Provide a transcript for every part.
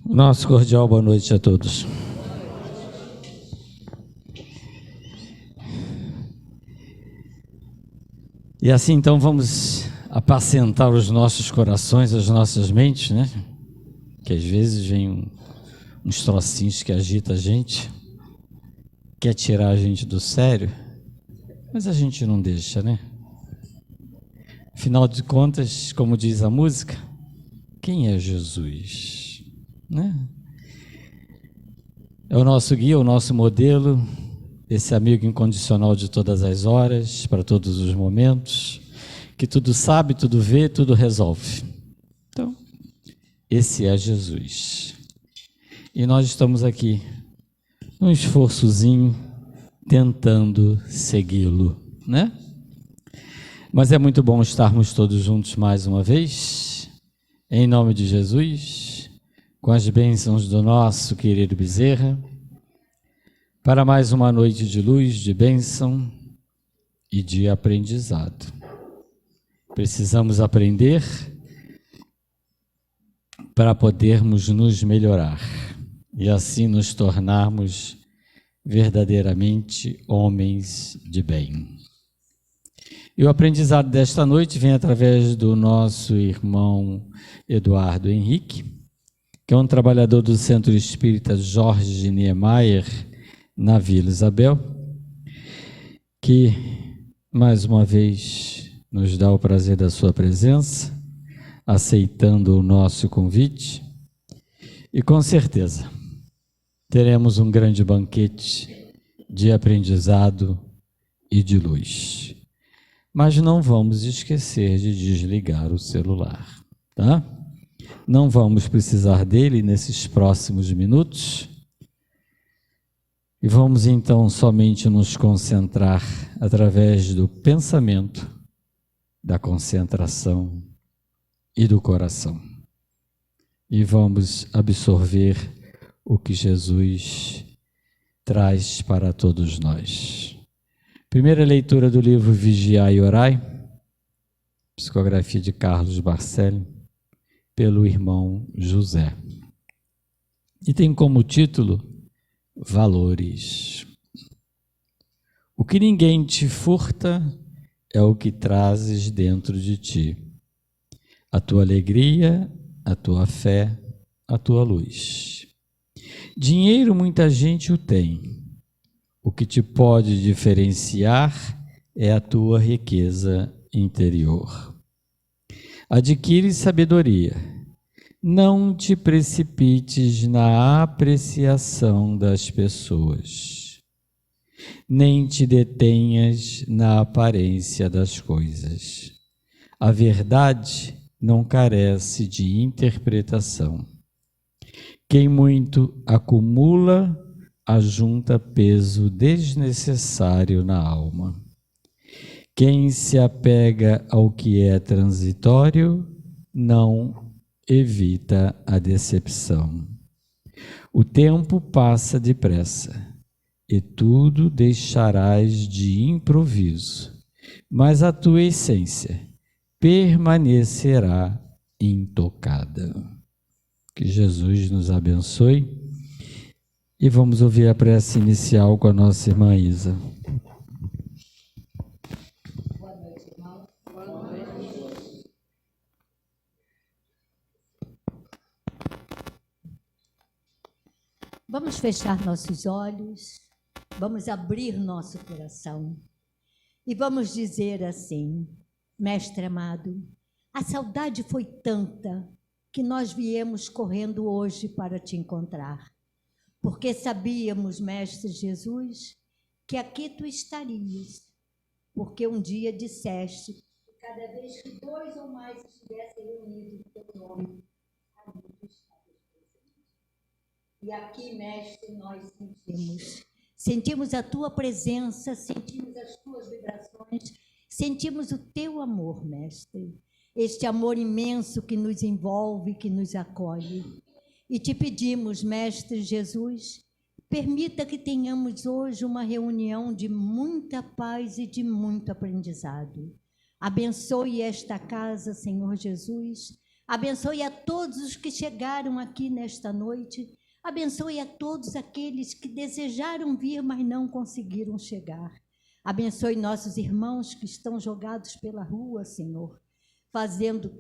Nosso cordial boa noite a todos. E assim então vamos apacentar os nossos corações, as nossas mentes, né? Que às vezes vem uns trocinhos que agitam a gente, quer tirar a gente do sério, mas a gente não deixa, né? Afinal de contas, como diz a música, quem é Jesus, né? É o nosso guia, o nosso modelo, esse amigo incondicional de todas as horas, para todos os momentos, que tudo sabe, tudo vê, tudo resolve. Então, esse é Jesus. E nós estamos aqui, num esforçozinho, tentando segui-lo, né? Mas é muito bom estarmos todos juntos mais uma vez, em nome de Jesus, com as bênçãos do nosso querido Bezerra, para mais uma noite de luz, de bênção e de aprendizado. Precisamos aprender para podermos nos melhorar e assim nos tornarmos verdadeiramente homens de bem. E o aprendizado desta noite vem através do nosso irmão Eduardo Henrique, que é um trabalhador do Centro Espírita Jorge Niemeyer, na Vila Isabel, que mais uma vez nos dá o prazer da sua presença, aceitando o nosso convite, e com certeza teremos um grande banquete de aprendizado e de luz. Mas não vamos esquecer de desligar o celular, tá? Não vamos precisar dele nesses próximos minutos. E vamos então somente nos concentrar através do pensamento, da concentração e do coração. E vamos absorver o que Jesus traz para todos nós. Primeira leitura do livro Vigiai e Orai, psicografia de Carlos Barcelli, pelo irmão José. E tem como título Valores. O que ninguém te furta é o que trazes dentro de ti. A tua alegria, a tua fé, a tua luz. Dinheiro muita gente o tem. O que te pode diferenciar é a tua riqueza interior. Adquire sabedoria. Não te precipites na apreciação das pessoas, nem te detenhas na aparência das coisas. A verdade não carece de interpretação. Quem muito acumula, ajunta peso desnecessário na alma. Quem se apega ao que é transitório, não evita a decepção. O tempo passa depressa, e tudo deixarás de improviso, mas a tua essência permanecerá intocada. Que Jesus nos abençoe. E vamos ouvir a prece inicial com a nossa irmã Isa. Boa noite, irmão. Boa noite. Vamos fechar nossos olhos, vamos abrir nosso coração e vamos dizer assim: Mestre amado, a saudade foi tanta que nós viemos correndo hoje para te encontrar. Porque sabíamos, Mestre Jesus, que aqui tu estarias, porque um dia disseste que cada vez que 2 ou mais estivessem reunidos em teu nome, ali tu estavas presente. E aqui, Mestre, nós sentimos a tua presença, sentimos as tuas vibrações, sentimos o teu amor, Mestre, este amor imenso que nos envolve, que nos acolhe. E te pedimos, Mestre Jesus, permita que tenhamos hoje uma reunião de muita paz e de muito aprendizado. Abençoe esta casa, Senhor Jesus, Abençoe a todos os que chegaram aqui nesta noite. Abençoe a todos aqueles que desejaram vir, mas não conseguiram chegar. Abençoe nossos irmãos que estão jogados pela rua, Senhor, fazendo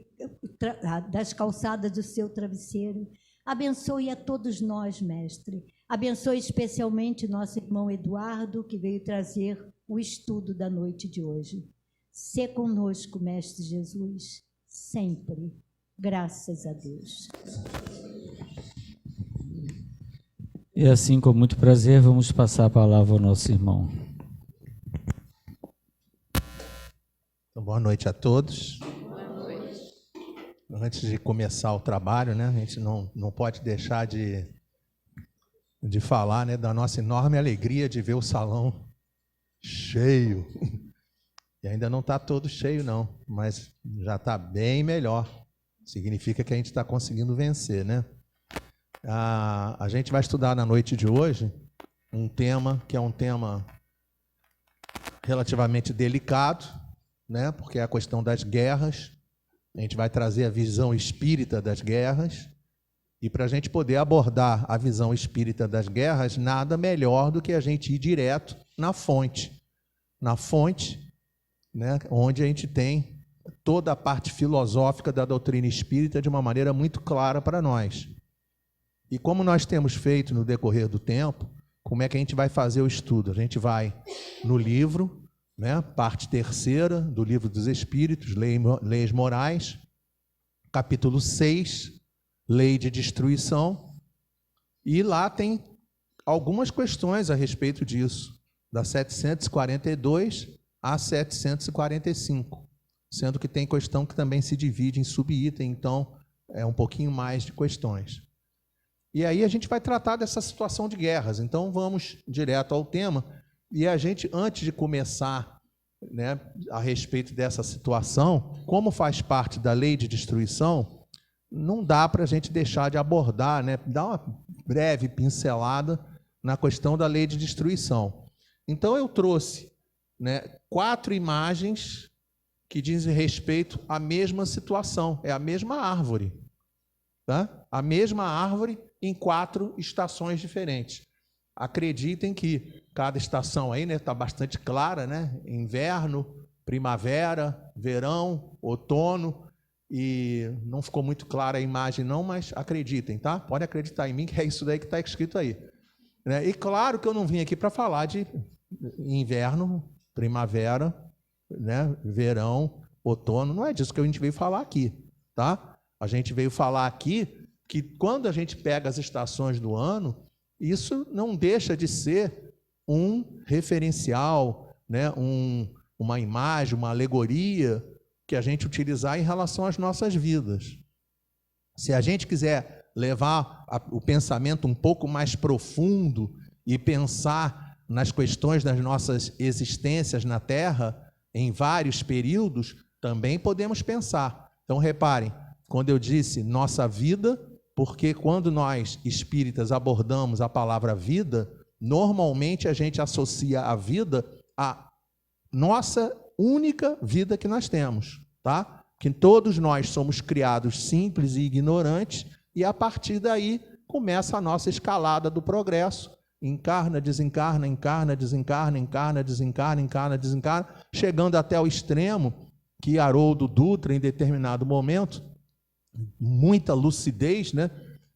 das calçadas do seu travesseiro. Abençoe a todos nós, Mestre. Abençoe especialmente nosso irmão Eduardo, que veio trazer o estudo da noite de hoje. Sê conosco, Mestre Jesus, sempre. Graças a Deus. E assim, com muito prazer, vamos passar a palavra ao nosso irmão. Então, boa noite a todos. Boa noite. Antes de começar o trabalho, né, a gente não pode deixar de falar, né, da nossa enorme alegria de ver o salão cheio. E ainda não está todo cheio, não, mas já está bem melhor. Significa que a gente está conseguindo vencer, né? A gente vai estudar na noite de hoje um tema que é um tema relativamente delicado, né? Porque é a questão das guerras. A gente vai trazer a visão espírita das guerras. E para a gente poder abordar a visão espírita das guerras, nada melhor do que a gente ir direto na fonte. Na fonte, né? Onde a gente tem toda a parte filosófica da doutrina espírita de uma maneira muito clara para nós. E como nós temos feito no decorrer do tempo, como é que a gente vai fazer o estudo? A gente vai no livro, né, parte 3ª do Livro dos Espíritos, Leis Morais, capítulo 6, Lei de Destruição, e lá tem algumas questões a respeito disso, da 742 a 745, sendo que tem questão que também se divide em subitem, então é um pouquinho mais de questões. E aí a gente vai tratar dessa situação de guerras. Então vamos direto ao tema. E a gente, antes de começar, né, a respeito dessa situação, como faz parte da lei de destruição, não dá para a gente deixar de abordar, né, dar uma breve pincelada na questão da lei de destruição. Então eu trouxe, né, 4 imagens que dizem respeito à mesma situação. É a mesma árvore, tá? A mesma árvore em 4 estações diferentes. Acreditem que cada estação aí, né, está bastante clara, né? Inverno, primavera, verão, outono, e não ficou muito clara a imagem não, mas acreditem, tá? Pode acreditar em mim que é isso daí que está escrito aí. Né? E claro que eu não vim aqui para falar de inverno, primavera, né, verão, outono, não é disso que a gente veio falar aqui, tá? A gente veio falar aqui que quando a gente pega as estações do ano, isso não deixa de ser um referencial, né, uma imagem, uma alegoria que a gente utilizar em relação às nossas vidas. Se a gente quiser levar o pensamento um pouco mais profundo e pensar nas questões das nossas existências na Terra, em vários períodos, também podemos pensar. Então, reparem, quando eu disse nossa vida, porque quando nós, espíritas, abordamos a palavra vida, normalmente a gente associa a vida à nossa única vida que nós temos, tá? Que todos nós somos criados simples e ignorantes, e a partir daí começa a nossa escalada do progresso. Encarna, desencarna, encarna, desencarna, encarna, desencarna, encarna, desencarna, chegando até o extremo que Haroldo Dutra, em determinado momento, muita lucidez, né?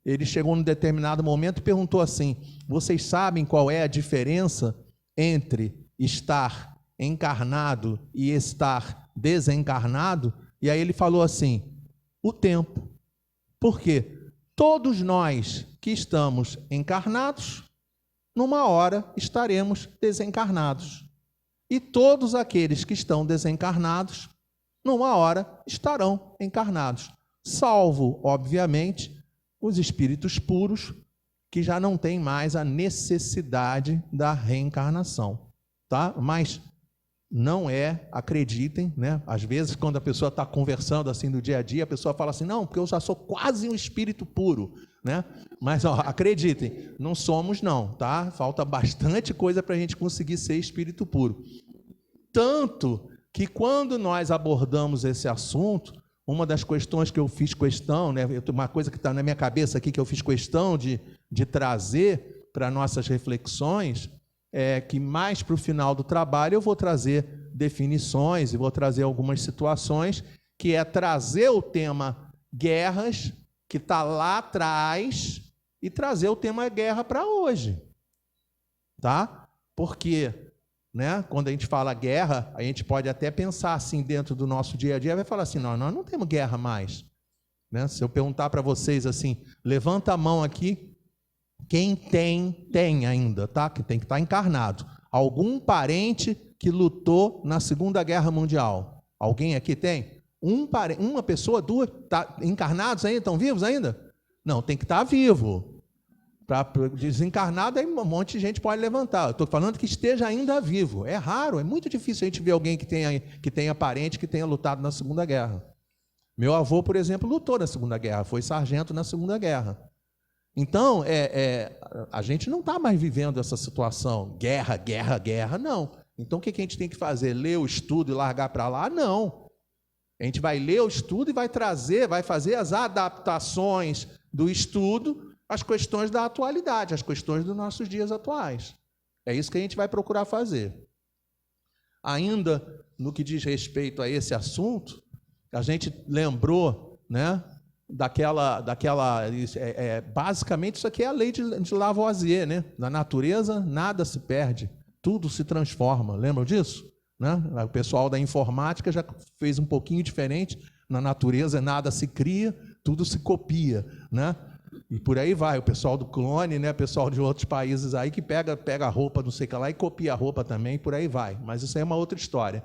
Ele chegou num determinado momento e perguntou assim: vocês sabem qual é a diferença entre estar encarnado e estar desencarnado? E aí ele falou assim: o tempo. Por quê? Todos nós que estamos encarnados, numa hora estaremos desencarnados. E todos aqueles que estão desencarnados, numa hora estarão encarnados. Salvo, obviamente, os espíritos puros, que já não têm mais a necessidade da reencarnação, tá? Mas não é, acreditem, né? Às vezes, quando a pessoa está conversando assim no dia a dia, a pessoa fala assim: não, porque eu já sou quase um espírito puro, né? Mas ó, acreditem, não somos não, tá? Falta bastante coisa para a gente conseguir ser espírito puro. Tanto que quando nós abordamos esse assunto, uma das questões que eu fiz questão, né, uma coisa que está na minha cabeça aqui, que eu fiz questão de trazer para nossas reflexões, é que mais para o final do trabalho eu vou trazer definições e vou trazer algumas situações, que é trazer o tema guerras, que está lá atrás, e trazer o tema guerra para hoje. Tá? Porque, né, quando a gente fala guerra, a gente pode até pensar assim dentro do nosso dia a dia, vai falar assim, não, nós não temos guerra mais. Né? Se eu perguntar para vocês assim, levanta a mão aqui, quem tem ainda, tá? Que tem que estar encarnado. Algum parente que lutou na Segunda Guerra Mundial. Alguém aqui tem? Uma pessoa, duas, tá encarnados ainda? Estão vivos ainda? Não, tem que estar vivo. Para desencarnado, aí um monte de gente pode levantar. Eu estou falando que esteja ainda vivo. É raro, é muito difícil a gente ver alguém que tenha parente que tenha lutado na Segunda Guerra. Meu avô, por exemplo, lutou na Segunda Guerra, foi sargento na Segunda Guerra. Então, a gente não está mais vivendo essa situação, guerra, não. Então, o que a gente tem que fazer? Ler o estudo e largar para lá? Não. A gente vai ler o estudo e vai fazer as adaptações do estudo às questões da atualidade, às questões dos nossos dias atuais. É isso que a gente vai procurar fazer. Ainda no que diz respeito a esse assunto, a gente lembrou, né, basicamente isso aqui é a lei de Lavoisier, né? Na natureza nada se perde, tudo se transforma. Lembram disso? Né? O pessoal da informática já fez um pouquinho diferente. Na natureza nada se cria, tudo se copia, né? E por aí vai, o pessoal do clone, né? O pessoal de outros países aí que pega a roupa, não sei o que lá, e copia a roupa também, por aí vai. Mas isso aí é uma outra história.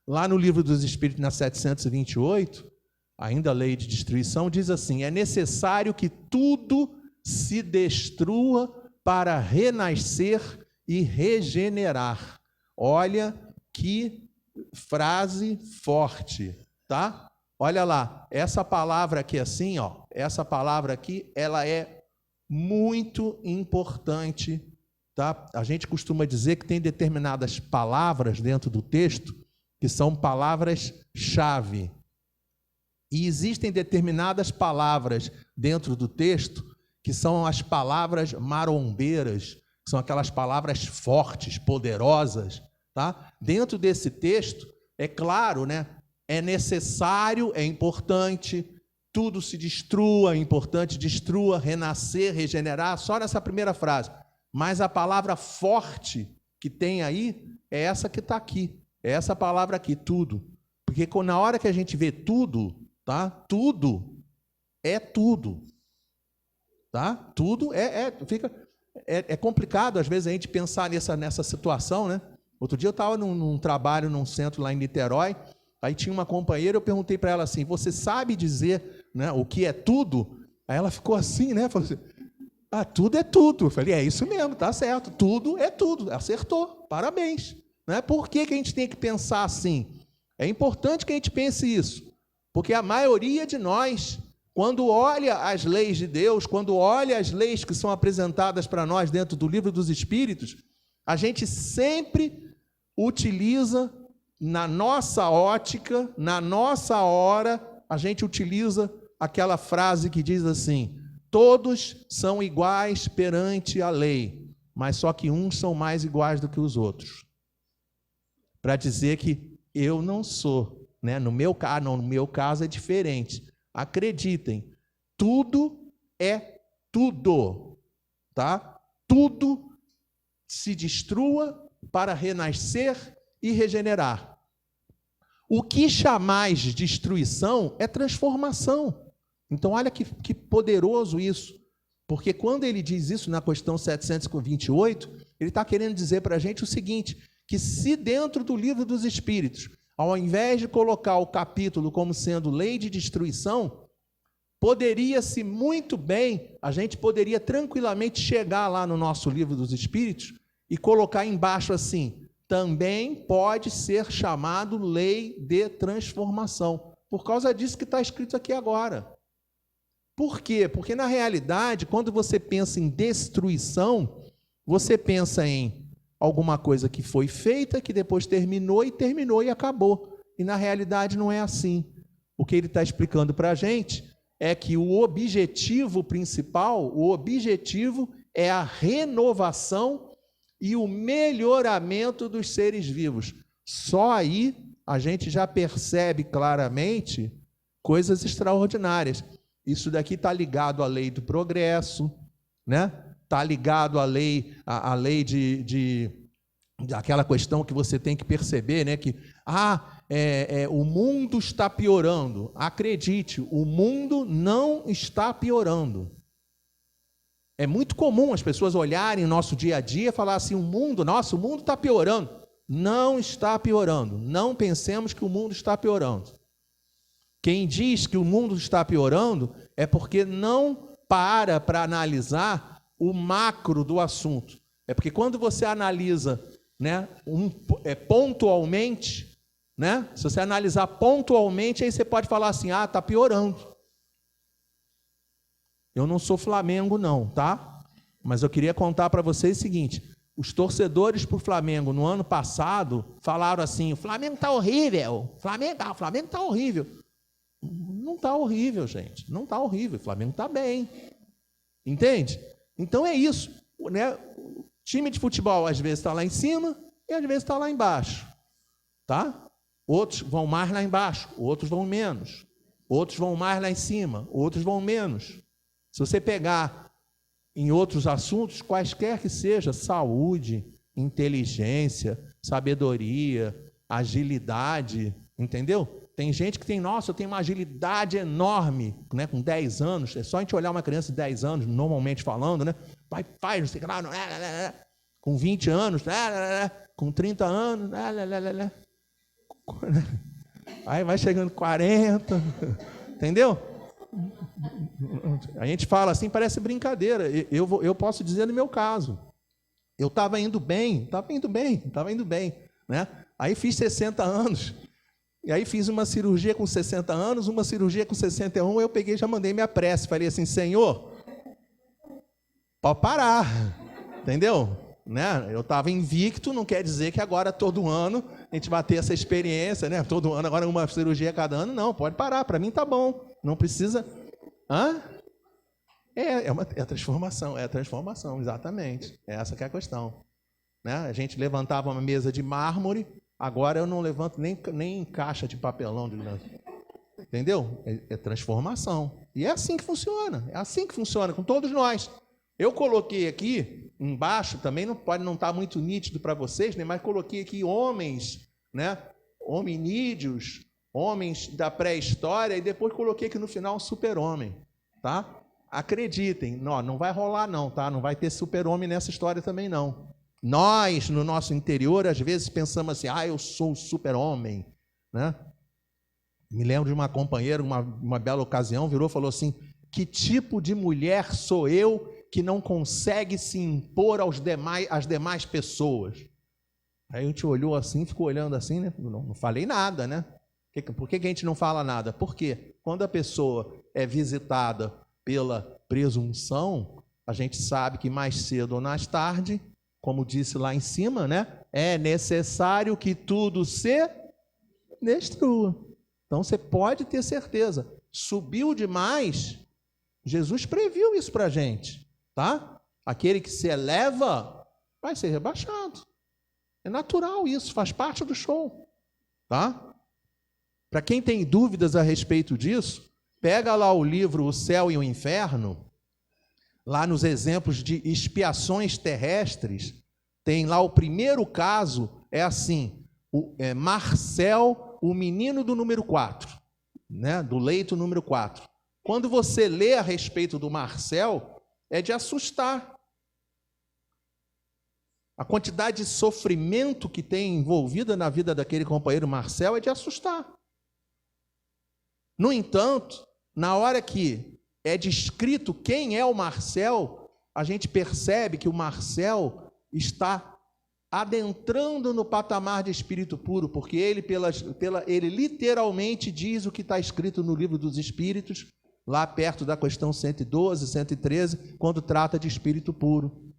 Lá no Livro dos Espíritos, na 728, ainda a lei de destruição, diz assim, é necessário que tudo se destrua para renascer e regenerar. Olha que frase forte, tá? Olha lá, essa palavra aqui assim, ó, essa palavra aqui, ela é muito importante, tá? A gente costuma dizer que tem determinadas palavras dentro do texto que são palavras-chave. E existem determinadas palavras dentro do texto que são as palavras marombeiras, que são aquelas palavras fortes, poderosas, tá? Dentro desse texto, é claro, né? É necessário, é importante, tudo se destrua, é importante, destrua, renascer, regenerar, só nessa primeira frase. Mas a palavra forte que tem aí é essa que está aqui, é essa palavra aqui, tudo. Porque na hora que a gente vê tudo, tá? Tudo é tudo, tá? Tudo é complicado às vezes a gente pensar nessa situação, né? Outro dia eu estava num trabalho num centro lá em Niterói, aí tinha uma companheira, eu perguntei para ela assim, você sabe dizer, né, o que é tudo? Aí ela ficou assim, né? Falou assim, tudo é tudo. Eu falei, é isso mesmo, tá certo, tudo é tudo, acertou, parabéns. Né? Por que a gente tem que pensar assim? É importante que a gente pense isso, porque a maioria de nós, quando olha as leis de Deus, quando olha as leis que são apresentadas para nós dentro do Livro dos Espíritos, a gente sempre utiliza, na nossa ótica, na nossa hora, a gente utiliza aquela frase que diz assim, todos são iguais perante a lei, mas só que uns são mais iguais do que os outros. Para dizer que eu não sou, né? No meu caso é diferente. Acreditem, tudo é tudo, tá? Tudo se destrua para renascer e regenerar. O que chamais de destruição é transformação. Então, olha que poderoso isso. Porque quando ele diz isso na questão 728, ele está querendo dizer para a gente o seguinte, que se dentro do Livro dos Espíritos, ao invés de colocar o capítulo como sendo lei de destruição, poderia-se muito bem, a gente poderia tranquilamente chegar lá no nosso Livro dos Espíritos e colocar embaixo assim, também pode ser chamado lei de transformação, por causa disso que está escrito aqui agora. Por quê? Porque, na realidade, quando você pensa em destruição, você pensa em alguma coisa que foi feita, que depois terminou e acabou. E, na realidade, não é assim. o que ele está explicando para a gente é que o objetivo principal, o objetivo é a renovação e o melhoramento dos seres vivos. Só aí a gente já percebe claramente coisas extraordinárias. Isso daqui está ligado à lei do progresso, né? Está ligado à lei aquela questão que você tem que perceber, né? Que o mundo está piorando. Acredite, o mundo não está piorando. É muito comum as pessoas olharem nosso dia a dia e falar assim, o mundo está piorando. Não está piorando. Não pensemos que o mundo está piorando. Quem diz que o mundo está piorando é porque não para analisar o macro do assunto. É porque quando você analisa, né, pontualmente, né, se você analisar pontualmente, aí você pode falar assim, está piorando. Eu não sou Flamengo não, tá? Mas eu queria contar para vocês o seguinte, os torcedores para o Flamengo no ano passado falaram assim, o Flamengo está horrível, o Flamengo está horrível. Não está horrível, gente, não está horrível, o Flamengo está bem, entende? Então é isso, né? O time de futebol às vezes está lá em cima e às vezes está lá embaixo, tá? Outros vão mais lá embaixo, outros vão menos, outros vão mais lá em cima, outros vão menos. Se você pegar em outros assuntos, quaisquer que seja, saúde, inteligência, sabedoria, agilidade, entendeu? Tem gente que tem, eu tenho uma agilidade enorme, né? Com 10 anos, é só a gente olhar uma criança de 10 anos, normalmente falando, né? Faz, não sei o que lá, com 20 anos, com 30 anos, aí vai chegando 40, entendeu? A gente fala assim, parece brincadeira. Eu posso dizer no meu caso, eu estava indo bem, né? Aí fiz 60 anos, e aí fiz uma cirurgia com 60 anos, uma cirurgia com 61, eu peguei e já mandei minha prece, falei assim, Senhor, pode parar, entendeu? Né? Eu estava invicto, não quer dizer que agora todo ano a gente vai ter essa experiência, né? Todo ano, agora uma cirurgia cada ano, não, pode parar, para mim tá bom, não precisa... É a transformação, exatamente, é essa que é a questão, né? A gente levantava uma mesa de mármore, agora eu não levanto nem caixa de papelão, entendeu? É transformação, e é assim que funciona com todos nós. Eu coloquei aqui embaixo, também não pode não estar muito nítido para vocês, né? Mas coloquei aqui homens, né? Hominídeos, homens da pré-história, e depois coloquei aqui no final um super-homem, tá? Acreditem, não vai rolar não, tá? Não vai ter super-homem nessa história também não. Nós, no nosso interior, às vezes pensamos assim, eu sou o super-homem, né? Me lembro de uma companheira, uma bela ocasião, virou e falou assim, que tipo de mulher sou eu que não consegue se impor às demais pessoas? Aí a gente olhou assim, ficou olhando assim, né? Não falei nada, né? Por que a gente não fala nada? Porque quando a pessoa é visitada pela presunção, a gente sabe que mais cedo ou mais tarde, como disse lá em cima, né? É necessário que tudo se destrua. Então você pode ter certeza, subiu demais, Jesus previu isso para a gente, tá? Aquele que se eleva vai ser rebaixado. É natural isso, faz parte do show, tá? Para quem tem dúvidas a respeito disso, pega lá o livro O Céu e o Inferno, lá nos exemplos de expiações terrestres, tem lá o primeiro caso, é assim, Marcel, o menino do número 4, né, do leito número 4. Quando você lê a respeito do Marcel, é de assustar. A quantidade de sofrimento que tem envolvida na vida daquele companheiro Marcel é de assustar. No entanto, na hora que é descrito quem é o Marcel, a gente percebe que o Marcel está adentrando no patamar de espírito puro, porque ele literalmente diz o que está escrito no livro dos Espíritos, lá perto da questão 112, 113, quando trata de espírito puro.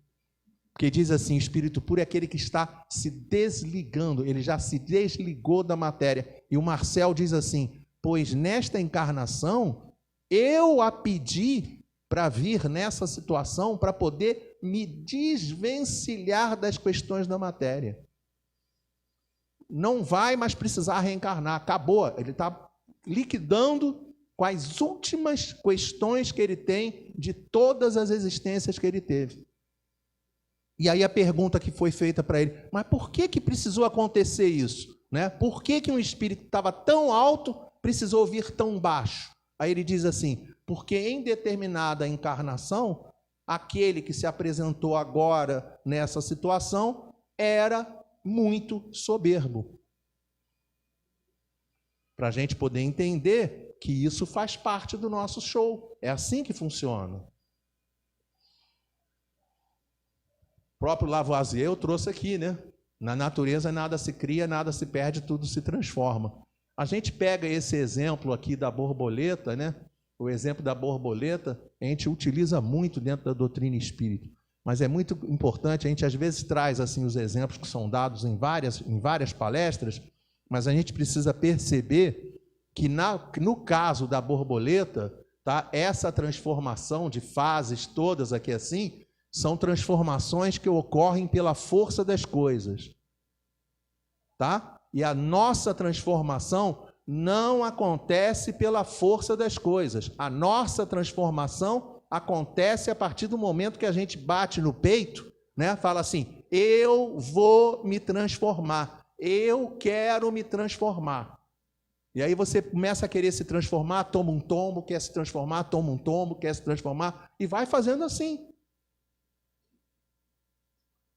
Porque diz assim, espírito puro é aquele que está se desligando, ele já se desligou da matéria. E o Marcel diz assim, pois nesta encarnação eu a pedi para vir nessa situação para poder me desvencilhar das questões da matéria. Não vai mais precisar reencarnar, acabou. Ele está liquidando com as últimas questões que ele tem de todas as existências que ele teve. E aí a pergunta que foi feita para ele, mas por que precisou acontecer isso? Né? Por que um espírito que estava tão alto precisou vir tão baixo? Aí ele diz assim, porque em determinada encarnação, aquele que se apresentou agora nessa situação era muito soberbo. Para a gente poder entender que isso faz parte do nosso show. É assim que funciona. O próprio Lavoisier eu trouxe aqui, né? Na natureza nada se cria, nada se perde, tudo se transforma. A gente pega esse exemplo aqui da borboleta, né? O exemplo da borboleta, a gente utiliza muito dentro da doutrina espírita. Mas é muito importante, a gente às vezes traz assim os exemplos que são dados em várias palestras, mas a gente precisa perceber que no caso da borboleta, tá? Essa transformação de fases todas aqui assim, são transformações que ocorrem pela força das coisas. Tá? E a nossa transformação não acontece pela força das coisas. A nossa transformação acontece a partir do momento que a gente bate no peito, né? Fala assim, eu vou me transformar, eu quero me transformar. E aí você começa a querer se transformar, toma um tombo, quer se transformar, toma um tombo, quer se transformar, e vai fazendo assim.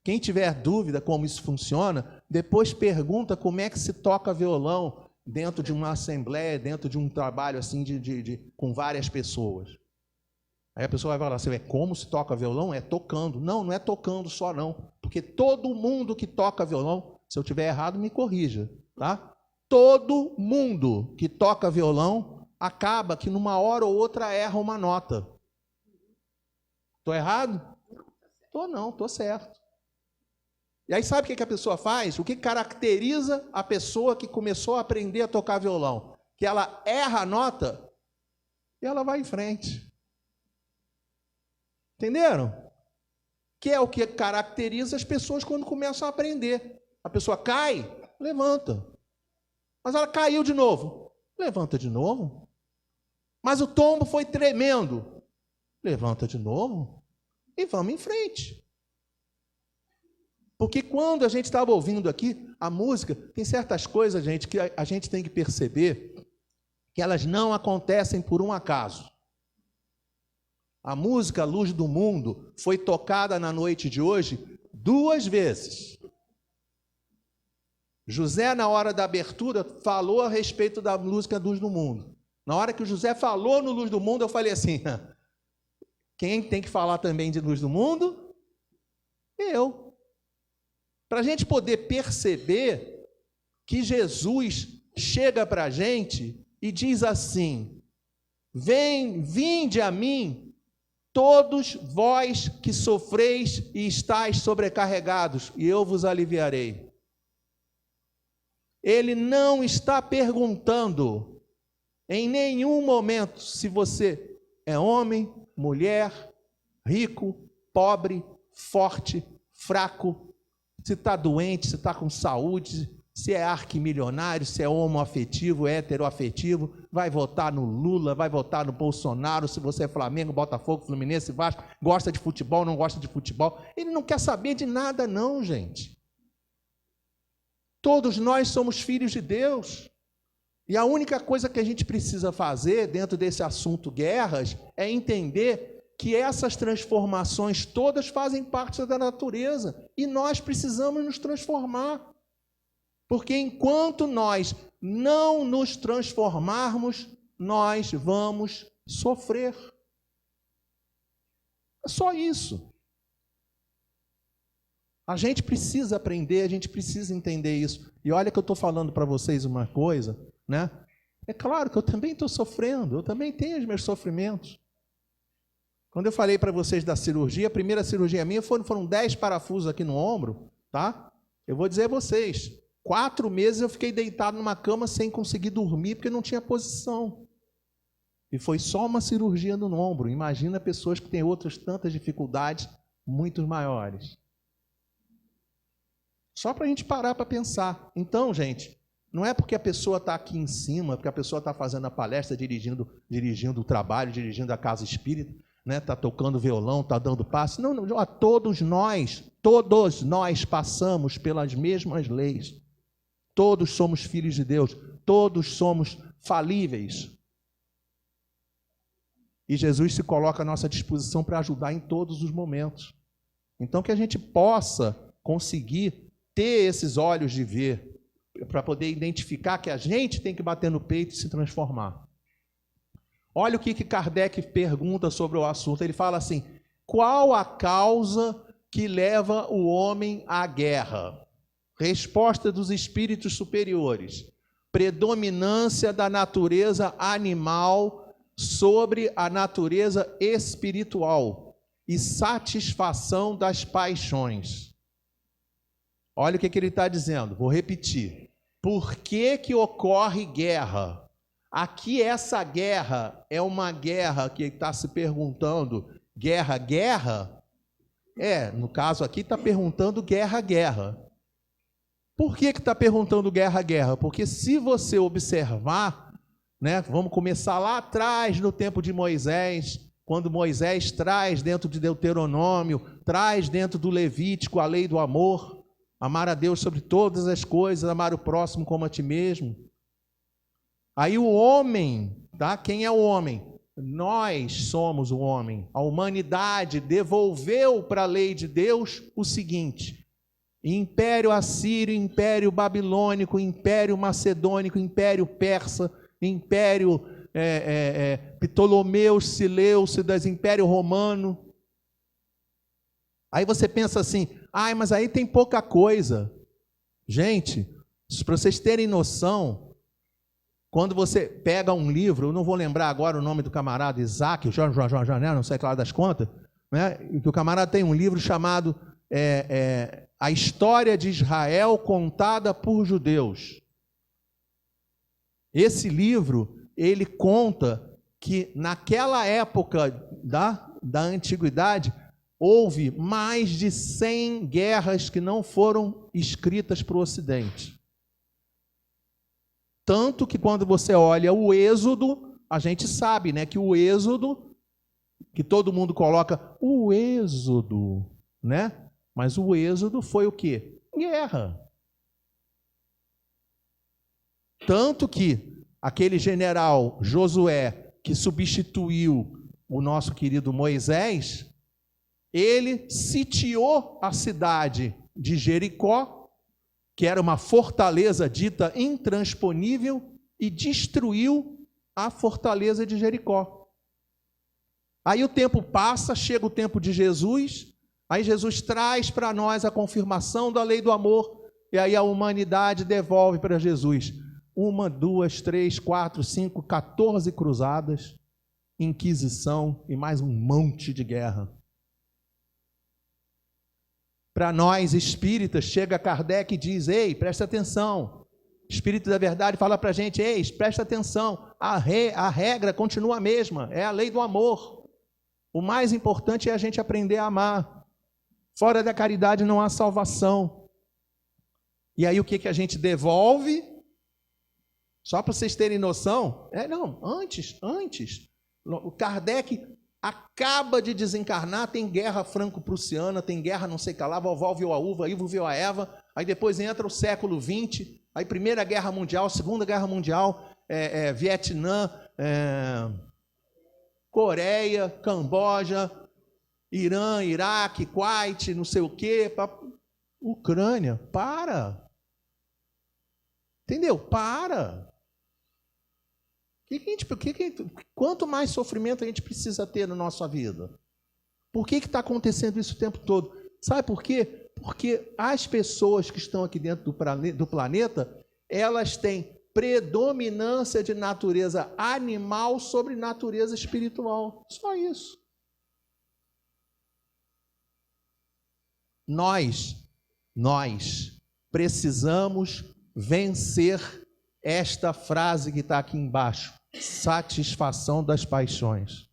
Quem tiver dúvida como isso funciona, depois pergunta como é que se toca violão dentro de uma assembleia, dentro de um trabalho assim com várias pessoas. Aí a pessoa vai falar assim, como se toca violão? É tocando. Não, não é tocando só não. Porque todo mundo que toca violão, se eu tiver errado, me corrija, tá? Todo mundo que toca violão acaba que numa hora ou outra erra uma nota. Estou errado? Estou não, estou certo. E aí sabe o que a pessoa faz? O que caracteriza a pessoa que começou a aprender a tocar violão? Que ela erra a nota e ela vai em frente. Entenderam? Que é o que caracteriza as pessoas quando começam a aprender. A pessoa cai, levanta. Mas ela caiu de novo. Levanta de novo. Mas o tombo foi tremendo. Levanta de novo e vamos em frente. Porque quando a gente estava ouvindo aqui a música, tem certas coisas, gente, que a gente tem que perceber que elas não acontecem por um acaso. A música Luz do Mundo foi tocada na noite de hoje 2 vezes. José, na hora da abertura, falou a respeito da música Luz do Mundo. Na hora que o José falou no Luz do Mundo, eu falei assim, quem tem que falar também de Luz do Mundo? Eu. Para a gente poder perceber que Jesus chega para a gente e diz assim, vinde a mim, todos vós que sofreis e estáis sobrecarregados, e eu vos aliviarei. Ele não está perguntando em nenhum momento se você é homem, mulher, rico, pobre, forte, fraco, se está doente, se está com saúde, se é arquimilionário, se é homoafetivo, heteroafetivo, vai votar no Lula, vai votar no Bolsonaro, se você é Flamengo, Botafogo, Fluminense, Vasco, gosta de futebol, não gosta de futebol. Ele não quer saber de nada não, gente. Todos nós somos filhos de Deus. E a única coisa que a gente precisa fazer dentro desse assunto guerras é entender que essas transformações todas fazem parte da natureza e nós precisamos nos transformar. Porque enquanto nós não nos transformarmos, nós vamos sofrer. É só isso. A gente precisa aprender, a gente precisa entender isso. E olha que eu estou falando para vocês uma coisa, né? É claro que eu também estou sofrendo, eu também tenho os meus sofrimentos. Quando eu falei para vocês da cirurgia, a primeira cirurgia minha foram 10 parafusos aqui no ombro, tá? Eu vou dizer a vocês, 4 meses eu fiquei deitado numa cama sem conseguir dormir, porque não tinha posição. E foi só uma cirurgia no ombro. Imagina pessoas que têm outras tantas dificuldades, muito maiores. Só para a gente parar para pensar. Então, gente, não é porque a pessoa está aqui em cima, porque a pessoa está fazendo a palestra, dirigindo o trabalho, dirigindo a casa espírita, né? Está tocando violão, está dando passe. Não, não, todos nós passamos pelas mesmas leis. Todos somos filhos de Deus, todos somos falíveis. E Jesus se coloca à nossa disposição para ajudar em todos os momentos. Então, que a gente possa conseguir ter esses olhos de ver, para poder identificar que a gente tem que bater no peito e se transformar. Olha o que Kardec pergunta sobre o assunto. Ele fala assim: qual a causa que leva o homem à guerra? Resposta dos espíritos superiores: predominância da natureza animal sobre a natureza espiritual e satisfação das paixões. Olha o que ele está dizendo, vou repetir. Por que ocorre guerra? Aqui essa guerra é uma guerra que está se perguntando, guerra? No caso aqui está perguntando guerra. Por que está perguntando guerra? Porque se você observar, né, vamos começar lá atrás no tempo de Moisés, quando Moisés traz dentro de Deuteronômio, traz dentro do Levítico a lei do amor, amar a Deus sobre todas as coisas, amar o próximo como a ti mesmo. Aí o homem, tá? Quem é o homem? Nós somos o homem. A humanidade devolveu para a lei de Deus o seguinte: Império Assírio, Império Babilônico, Império Macedônico, Império Persa, Império Ptolomeus, Seleucidas, Império Romano. Aí você pensa assim: mas aí tem pouca coisa. Gente, para vocês terem noção, quando você pega um livro, eu não vou lembrar agora o nome do camarada, Isaac, não sei lá das contas, né? Que o camarada tem um livro chamado A História de Israel Contada por Judeus. Esse livro, ele conta que naquela época da antiguidade, houve mais de 100 guerras que não foram escritas para o Ocidente. Tanto que quando você olha o Êxodo, a gente sabe, né, que o Êxodo, que todo mundo coloca o Êxodo, né? Mas o Êxodo foi o quê? Guerra. Tanto que aquele general Josué, que substituiu o nosso querido Moisés, ele sitiou a cidade de Jericó, que era uma fortaleza dita intransponível, e destruiu a fortaleza de Jericó. Aí o tempo passa, chega o tempo de Jesus, aí Jesus traz para nós a confirmação da lei do amor, e aí a humanidade devolve para Jesus 1, 2, 3, 4, 5, 14 cruzadas, Inquisição e mais um monte de guerra. Para nós espíritas, chega Kardec e diz: ei, presta atenção. Espírito da Verdade fala para a gente: ei, presta atenção. A regra continua a mesma, é a lei do amor. O mais importante é a gente aprender a amar. Fora da caridade não há salvação. E aí o que a gente devolve? Só para vocês terem noção, antes. O Kardec acaba de desencarnar, tem guerra franco-prussiana, tem guerra não sei o que lá, vovó viu a uva, Ivo viu a Eva, aí depois entra o século XX, aí Primeira Guerra Mundial, Segunda Guerra Mundial, Vietnã, Coreia, Camboja, Irã, Iraque, Kuwait, não sei o quê, Ucrânia, para. Entendeu? Para. Quanto mais sofrimento a gente precisa ter na nossa vida? Por que está acontecendo isso o tempo todo? Sabe por quê? Porque as pessoas que estão aqui dentro do planeta, elas têm predominância de natureza animal sobre natureza espiritual. Só isso. Nós precisamos vencer esta frase que está aqui embaixo: satisfação das paixões.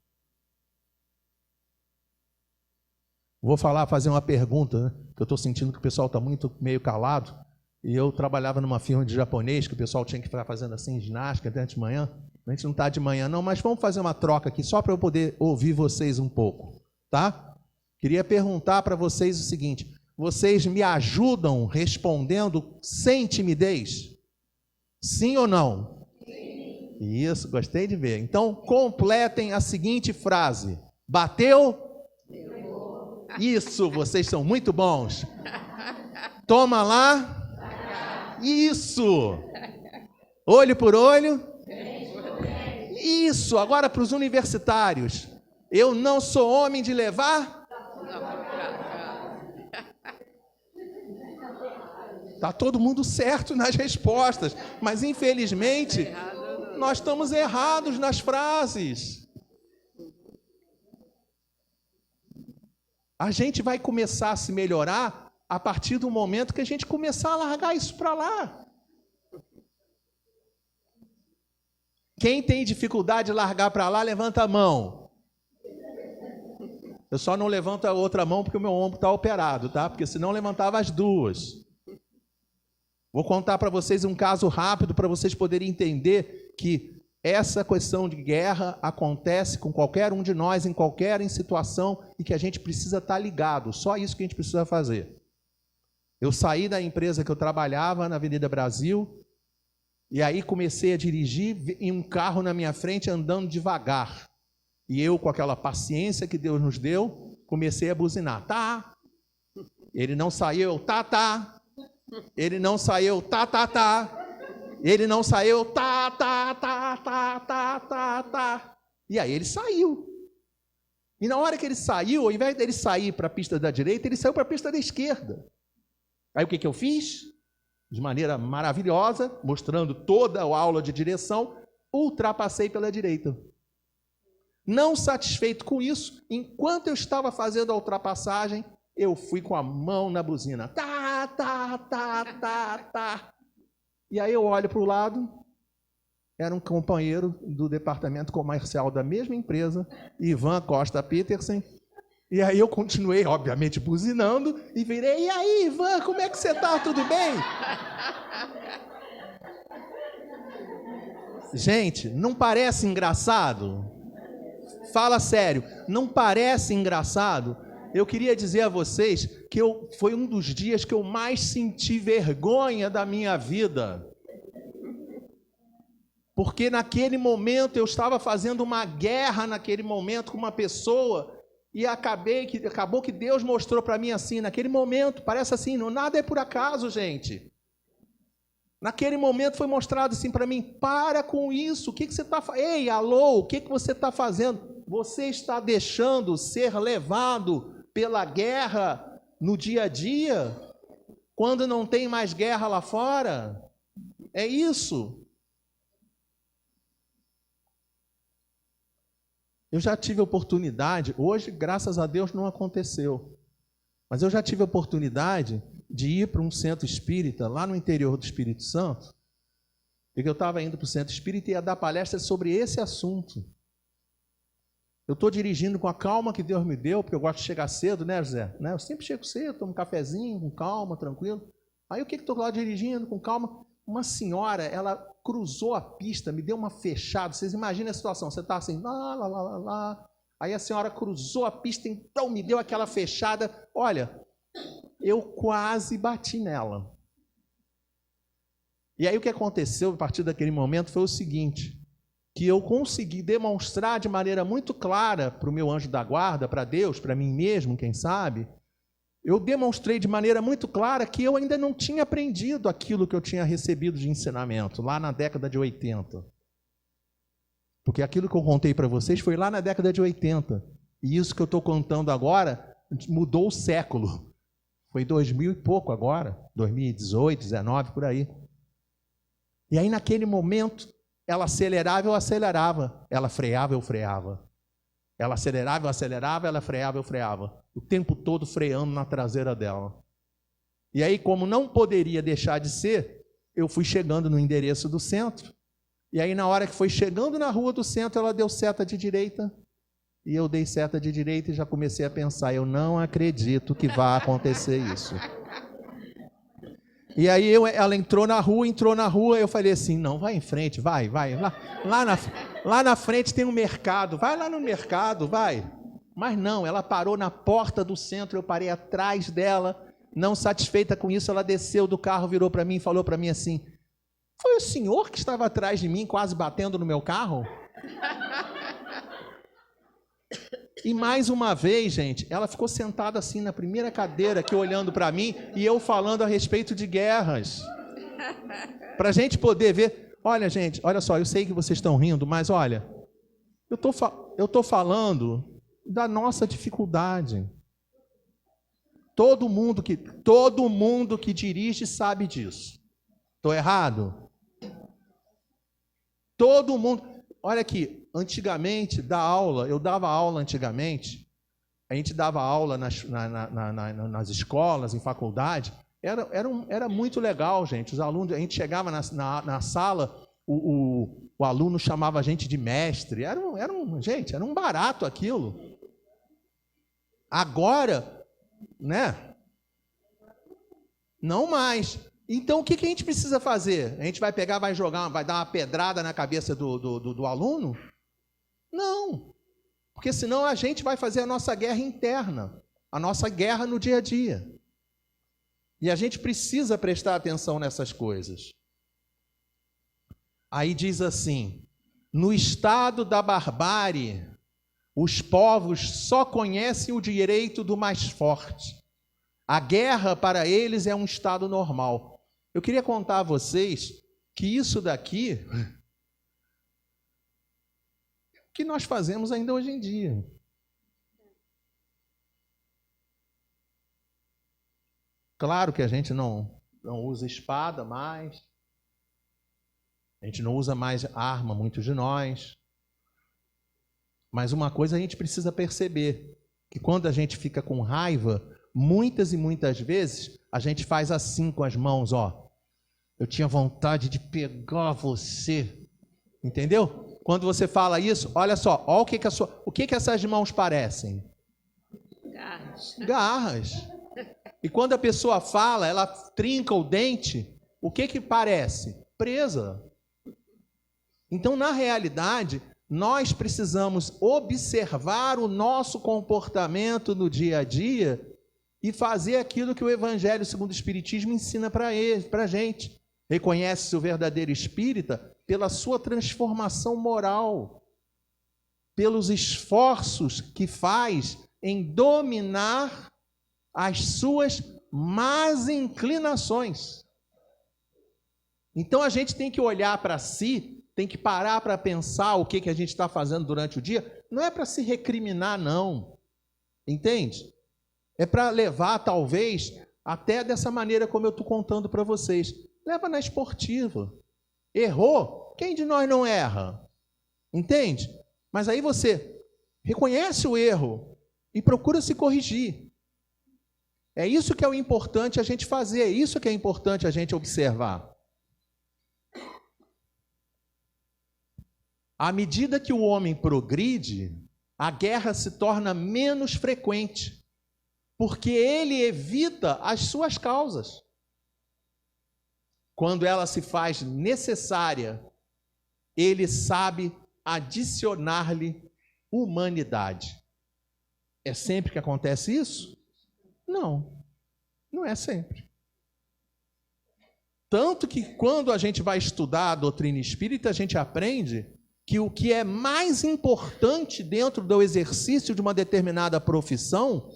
Vou fazer uma pergunta, né? Que eu estou sentindo que o pessoal está meio calado. E eu trabalhava numa firma de japonês, que o pessoal tinha que ficar fazendo assim, ginástica até de manhã. A gente não está de manhã não, mas vamos fazer uma troca aqui, só para eu poder ouvir vocês um pouco, tá? Queria perguntar para vocês o seguinte: vocês me ajudam respondendo sem timidez? Sim ou não? Sim. Isso, gostei de ver. Então, completem a seguinte frase: bateu? Isso, vocês são muito bons. Toma lá. Isso. Olho por olho. Isso. Agora para os universitários. Eu não sou homem de levar. Tá todo mundo certo nas respostas, mas infelizmente nós estamos errados nas frases. A gente vai começar a se melhorar a partir do momento que a gente começar a largar isso para lá. Quem tem dificuldade de largar para lá, levanta a mão. Eu só não levanto a outra mão porque o meu ombro está operado, tá? Porque senão levantava as duas. Vou contar para vocês um caso rápido para vocês poderem entender que essa questão de guerra acontece com qualquer um de nós, em qualquer situação, e que a gente precisa estar ligado. Só isso que a gente precisa fazer. Eu saí da empresa que eu trabalhava na Avenida Brasil, e aí comecei a dirigir em um carro na minha frente andando devagar. E eu, com aquela paciência que Deus nos deu, comecei a buzinar. Tá. Ele não saiu, tá. Ele não saiu, tá. Ele não saiu, tá. E aí ele saiu. E na hora que ele saiu, ao invés dele sair para a pista da direita, ele saiu para a pista da esquerda. Aí o que eu fiz? De maneira maravilhosa, mostrando toda a aula de direção, ultrapassei pela direita. Não satisfeito com isso, enquanto eu estava fazendo a ultrapassagem, eu fui com a mão na buzina. Tá. E aí eu olho para o lado, era um companheiro do departamento comercial da mesma empresa, Ivan Costa Petersen. E aí eu continuei, obviamente, buzinando e virei: e aí, Ivan, como é que você está? Tudo bem? Gente, não parece engraçado? Fala sério, não parece engraçado? Eu queria dizer a vocês que foi um dos dias que eu mais senti vergonha da minha vida. Porque naquele momento eu estava fazendo uma guerra naquele momento com uma pessoa e acabou que Deus mostrou para mim assim, naquele momento, parece assim, nada é por acaso, gente. Naquele momento foi mostrado assim para mim: para com isso, o que você está fazendo? Ei, alô, o que você está fazendo? Você está deixando ser levado pela guerra no dia a dia, quando não tem mais guerra lá fora? É isso. Eu já tive oportunidade, hoje, graças a Deus, não aconteceu, mas eu já tive oportunidade de ir para um centro espírita, lá no interior do Espírito Santo, porque eu estava indo para o centro espírita e ia dar palestra sobre esse assunto. Eu estou dirigindo com a calma que Deus me deu, porque eu gosto de chegar cedo, né, José? Eu sempre chego cedo, tomo um cafezinho, com calma, tranquilo. Aí o que estou lá dirigindo com calma? Uma senhora, ela cruzou a pista, me deu uma fechada. Vocês imaginem a situação, você está assim, lá. Aí a senhora cruzou a pista, então me deu aquela fechada. Olha, eu quase bati nela. E aí o que aconteceu a partir daquele momento foi o seguinte: que eu consegui demonstrar de maneira muito clara para o meu anjo da guarda, para Deus, para mim mesmo, quem sabe, eu demonstrei de maneira muito clara que eu ainda não tinha aprendido aquilo que eu tinha recebido de ensinamento lá na década de 80. Porque aquilo que eu contei para vocês foi lá na década de 80. E isso que eu estou contando agora mudou o século. Foi 2000 e pouco agora, 2018, 19, por aí. E aí naquele momento, ela acelerava, eu acelerava. Ela freava, eu freava. Ela acelerava, eu acelerava. Ela freava, eu freava. O tempo todo freando na traseira dela. E aí, como não poderia deixar de ser, eu fui chegando no endereço do centro. E aí, na hora que foi chegando na rua do centro, ela deu seta de direita. E eu dei seta de direita e já comecei a pensar, eu não acredito que vá acontecer isso. E aí ela entrou na rua, eu falei assim, não, vai em frente, vai. Lá na frente tem um mercado, vai lá no mercado, vai. Mas não, ela parou na porta do centro, eu parei atrás dela, não satisfeita com isso, ela desceu do carro, virou para mim e falou para mim assim, foi o senhor que estava atrás de mim, quase batendo no meu carro? E mais uma vez, gente, ela ficou sentada assim na primeira cadeira aqui olhando para mim e eu falando a respeito de guerras. Para a gente poder ver, olha gente, olha só, eu sei que vocês estão rindo, mas olha, eu tô falando da nossa dificuldade. Todo mundo que dirige sabe disso. Estou errado? Todo mundo... Olha aqui, antigamente, eu dava aula antigamente, a gente dava aula nas escolas, em faculdade, era muito legal, gente. Os alunos, a gente chegava na sala, o aluno chamava a gente de mestre, gente, era um barato aquilo. Agora, né? Não mais. Então, o que a gente precisa fazer? A gente vai pegar, vai dar uma pedrada na cabeça do aluno? Não. Porque senão a gente vai fazer a nossa guerra interna, a nossa guerra no dia a dia. E a gente precisa prestar atenção nessas coisas. Aí diz assim, no estado da barbárie, os povos só conhecem o direito do mais forte. A guerra para eles é um estado normal. Eu queria contar a vocês que isso daqui que nós fazemos ainda hoje em dia. Claro que a gente não usa espada mais, a gente não usa mais arma, muitos de nós. Mas uma coisa a gente precisa perceber, que quando a gente fica com raiva, muitas e muitas vezes a gente faz assim com as mãos, ó. Eu tinha vontade de pegar você. Entendeu? Quando você fala isso, olha só, ó, o que essas mãos parecem? Garras. E quando a pessoa fala, ela trinca o dente, o que parece? Presa. Então, na realidade, nós precisamos observar o nosso comportamento no dia a dia e fazer aquilo que o Evangelho segundo o Espiritismo ensina para a gente. Reconhece-se o verdadeiro espírita pela sua transformação moral, pelos esforços que faz em dominar as suas más inclinações. Então a gente tem que olhar para si, tem que parar para pensar o que a gente está fazendo durante o dia. Não é para se recriminar, não. Entende? É para levar, talvez, até dessa maneira como eu estou contando para vocês. Leva na esportiva. Errou? Quem de nós não erra? Entende? Mas aí você reconhece o erro e procura se corrigir. É isso que é o importante a gente fazer, é isso que é importante a gente observar. À medida que o homem progride, a guerra se torna menos frequente, porque ele evita as suas causas. Quando ela se faz necessária, ele sabe adicionar-lhe humanidade. É sempre que acontece isso? Não, não é sempre. Tanto que quando a gente vai estudar a doutrina espírita, a gente aprende que o que é mais importante dentro do exercício de uma determinada profissão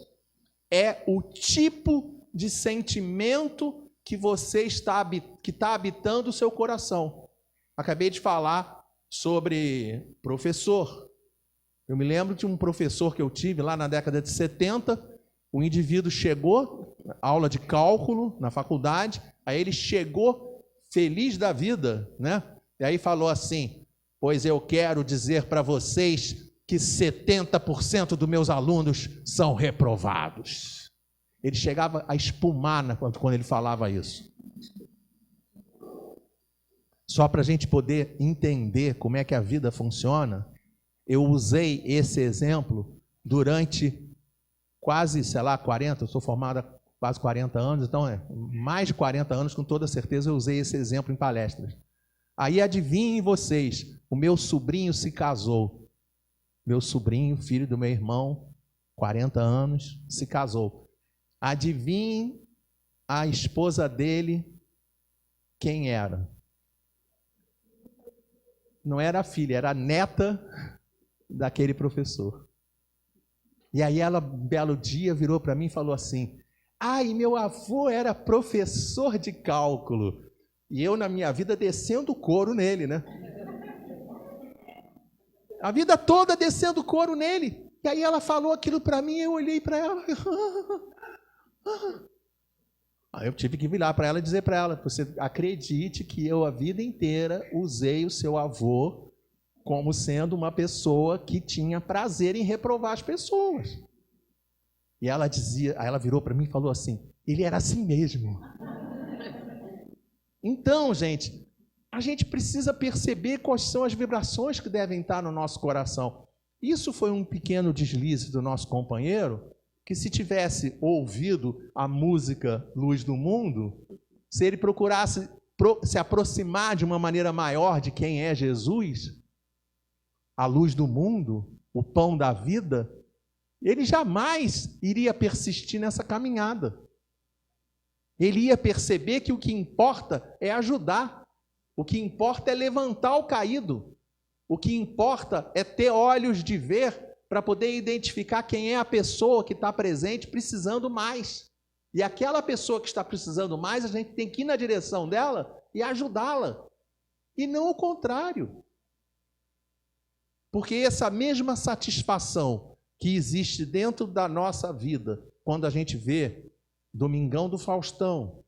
é o tipo de sentimento que está habitando o seu coração. Acabei de falar sobre professor. Eu me lembro de um professor que eu tive lá na década de 70, o indivíduo chegou, aula de cálculo na faculdade, aí ele chegou feliz da vida, né? E aí falou assim, pois eu quero dizer para vocês que 70% dos meus alunos são reprovados. Ele chegava a espumar quando ele falava isso. Só para a gente poder entender como é que a vida funciona, eu usei esse exemplo durante quase, 40, eu sou formado há quase 40 anos, então mais de 40 anos, com toda certeza, eu usei esse exemplo em palestras. Aí adivinhem vocês, o meu sobrinho se casou. Meu sobrinho, filho do meu irmão, 40 anos, se casou. Adivinhem a esposa dele, quem era? Não era a filha, era a neta daquele professor. E aí ela, um belo dia, virou para mim e falou assim: ai, meu avô era professor de cálculo. E eu, na minha vida, descendo o couro nele, né? A vida toda descendo couro nele. E aí ela falou aquilo para mim, eu olhei para ela. Aí eu tive que virar para ela e dizer para ela: você acredite que eu a vida inteira usei o seu avô como sendo uma pessoa que tinha prazer em reprovar as pessoas. E ela dizia, aí ela virou para mim e falou assim: ele era assim mesmo. Então, gente, a gente precisa perceber quais são as vibrações que devem estar no nosso coração. Isso foi um pequeno deslize do nosso companheiro, que se tivesse ouvido a música Luz do Mundo, se ele procurasse se aproximar de uma maneira maior de quem é Jesus, a luz do mundo, o pão da vida, ele jamais iria persistir nessa caminhada. Ele ia perceber que o que importa é ajudar, o que importa é levantar o caído, o que importa é ter olhos de ver para poder identificar quem é a pessoa que está presente precisando mais. E aquela pessoa que está precisando mais, a gente tem que ir na direção dela e ajudá-la. E não o contrário. Porque essa mesma satisfação que existe dentro da nossa vida, quando a gente vê Domingão do Faustão,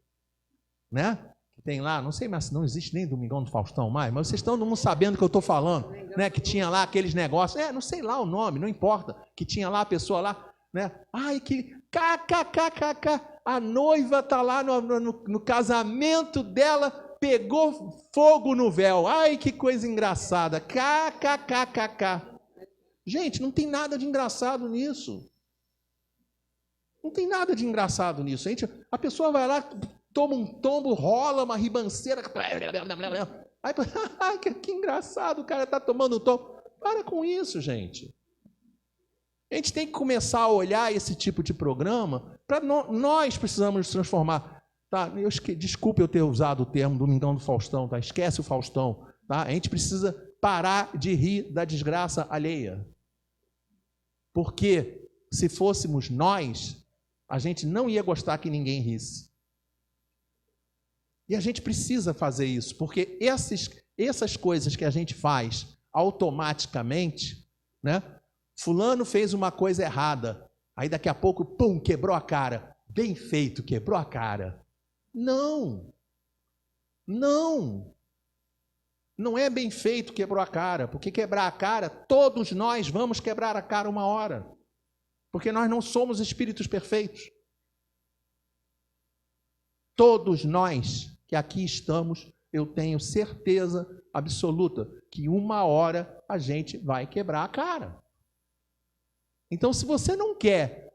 né? Que tem lá, não sei, mas não existe nem Domingão do Faustão mais, mas vocês estão todo mundo sabendo do que eu estou falando, né? Que tinha lá aqueles negócios, não sei lá o nome, não importa, que tinha lá a pessoa lá, né? Ai, que kkkk, a noiva está lá no casamento dela, pegou fogo no véu. Ai, que coisa engraçada. Kkkk. Gente, não tem nada de engraçado nisso. Não tem nada de engraçado nisso. A pessoa vai lá, toma um tombo, rola uma ribanceira. Ai, que engraçado, o cara está tomando um tombo. Para com isso, gente. A gente tem que começar a olhar esse tipo de programa para nós precisamos nos transformar. Tá? Desculpe eu ter usado o termo Domingão do Faustão, tá? Esquece o Faustão. Tá? A gente precisa parar de rir da desgraça alheia. Porque se fôssemos nós, a gente não ia gostar que ninguém risse. E a gente precisa fazer isso, porque essas coisas que a gente faz automaticamente, né? Fulano fez uma coisa errada, aí daqui a pouco, pum, quebrou a cara. Bem feito, quebrou a cara. Não é bem feito, quebrou a cara, porque quebrar a cara, todos nós vamos quebrar a cara uma hora, porque nós não somos espíritos perfeitos. Todos nós que aqui estamos, eu tenho certeza absoluta que uma hora a gente vai quebrar a cara. Então, se você não quer,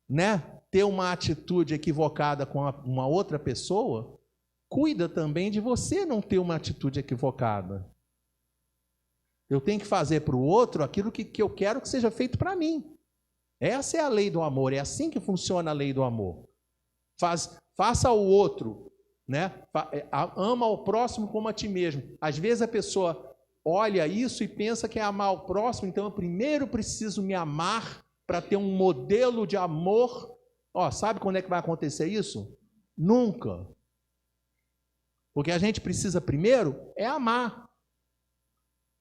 né, ter uma atitude equivocada com uma outra pessoa, cuida também de você não ter uma atitude equivocada. Eu tenho que fazer para o outro aquilo que eu quero que seja feito para mim. Essa é a lei do amor, é assim que funciona a lei do amor. Faça ao outro, né? Ama ao próximo como a ti mesmo. Às vezes a pessoa olha isso e pensa que é amar o próximo, então eu primeiro preciso me amar para ter um modelo de amor. Sabe quando é que vai acontecer isso? Nunca. Porque a gente precisa primeiro é amar.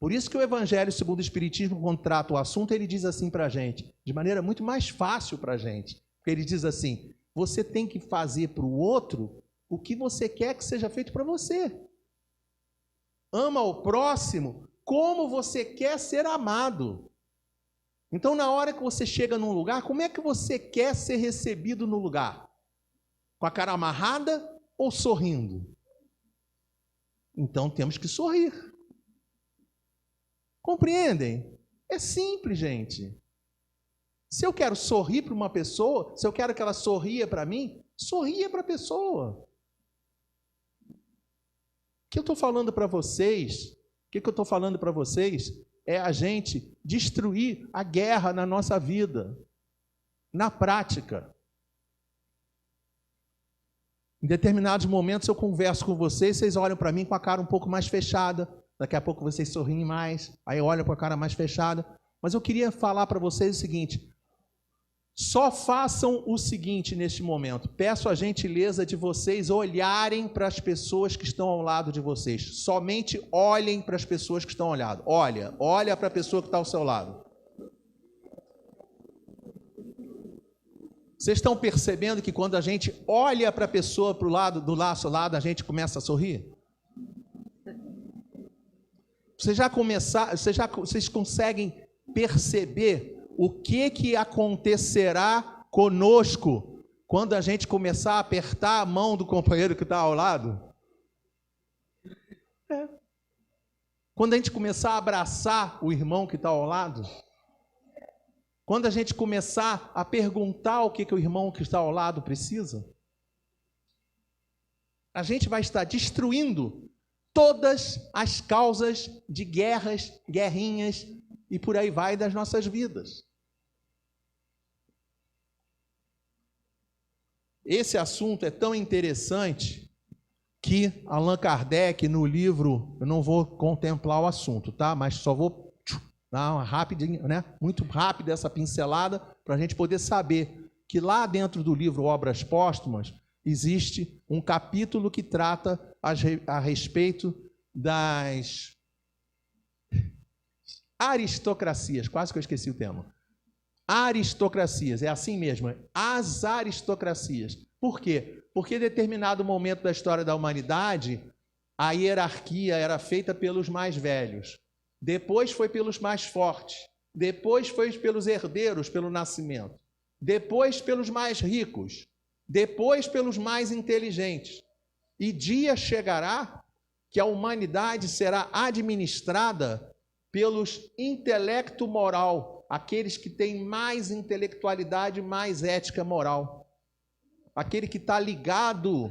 Por isso que o Evangelho segundo o Espiritismo, quando trata o assunto, ele diz assim para a gente, de maneira muito mais fácil para a gente. Porque ele diz assim: você tem que fazer para o outro o que você quer que seja feito para você. Ama o próximo como você quer ser amado. Então, na hora que você chega num lugar, como é que você quer ser recebido no lugar? Com a cara amarrada ou sorrindo? Então, temos que sorrir. Compreendem? É simples, gente. Se eu quero sorrir para uma pessoa, se eu quero que ela sorria para mim, sorria para a pessoa. O que eu estou falando para vocês? É a gente destruir a guerra na nossa vida, na prática. Em determinados momentos eu converso com vocês, vocês olham para mim com a cara um pouco mais fechada, daqui a pouco vocês sorriem mais, aí olham com a cara mais fechada. Mas eu queria falar para vocês o seguinte: só façam o seguinte neste momento. Peço a gentileza de vocês olharem para as pessoas que estão ao lado de vocês. Somente olhem para as pessoas que estão ao lado. Olha para a pessoa que está ao seu lado. Vocês estão percebendo que quando a gente olha para a pessoa do nosso lado, a gente começa a sorrir? Vocês conseguem perceber o que acontecerá conosco quando a gente começar a apertar a mão do companheiro que está ao lado? Quando a gente começar a abraçar o irmão que está ao lado? Quando a gente começar a perguntar o que o irmão que está ao lado precisa? A gente vai estar destruindo todas as causas de guerras, guerrinhas e por aí vai das nossas vidas. Esse assunto é tão interessante que Allan Kardec, no livro, eu não vou contemplar o assunto, tá? Mas só vou dar uma rapidinha, né? Muito rápida essa pincelada para a gente poder saber que lá dentro do livro Obras Póstumas existe um capítulo que trata a respeito das aristocracias. Quase que eu esqueci o tema. Aristocracias, é assim mesmo, as aristocracias. Por quê? Porque em determinado momento da história da humanidade, a hierarquia era feita pelos mais velhos, depois foi pelos mais fortes, depois foi pelos herdeiros pelo nascimento, depois pelos mais ricos, depois pelos mais inteligentes. E dia chegará que a humanidade será administrada pelos intelecto moral, aqueles que têm mais intelectualidade, mais ética moral. Aquele que está ligado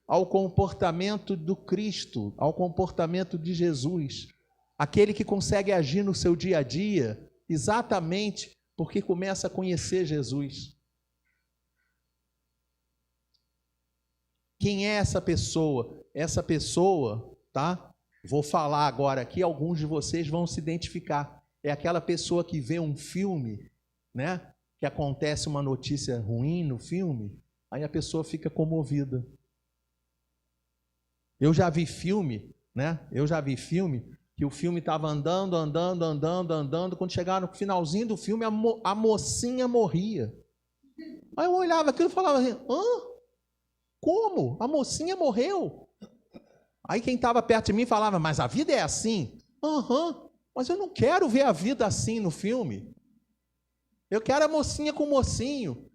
ao comportamento do Cristo, ao comportamento de Jesus. Aquele que consegue agir no seu dia a dia exatamente porque começa a conhecer Jesus. Quem é essa pessoa? Essa pessoa, tá? Vou falar agora aqui, alguns de vocês vão se identificar. É aquela pessoa que vê um filme, né? Que acontece uma notícia ruim no filme, aí a pessoa fica comovida. Eu já vi filme, né? Que o filme estava andando, quando chegava no finalzinho do filme, a mocinha morria. Aí eu olhava aquilo e falava assim, como? A mocinha morreu? Aí quem estava perto de mim falava, mas a vida é assim? Mas eu não quero ver a vida assim no filme. Eu quero a mocinha com o mocinho.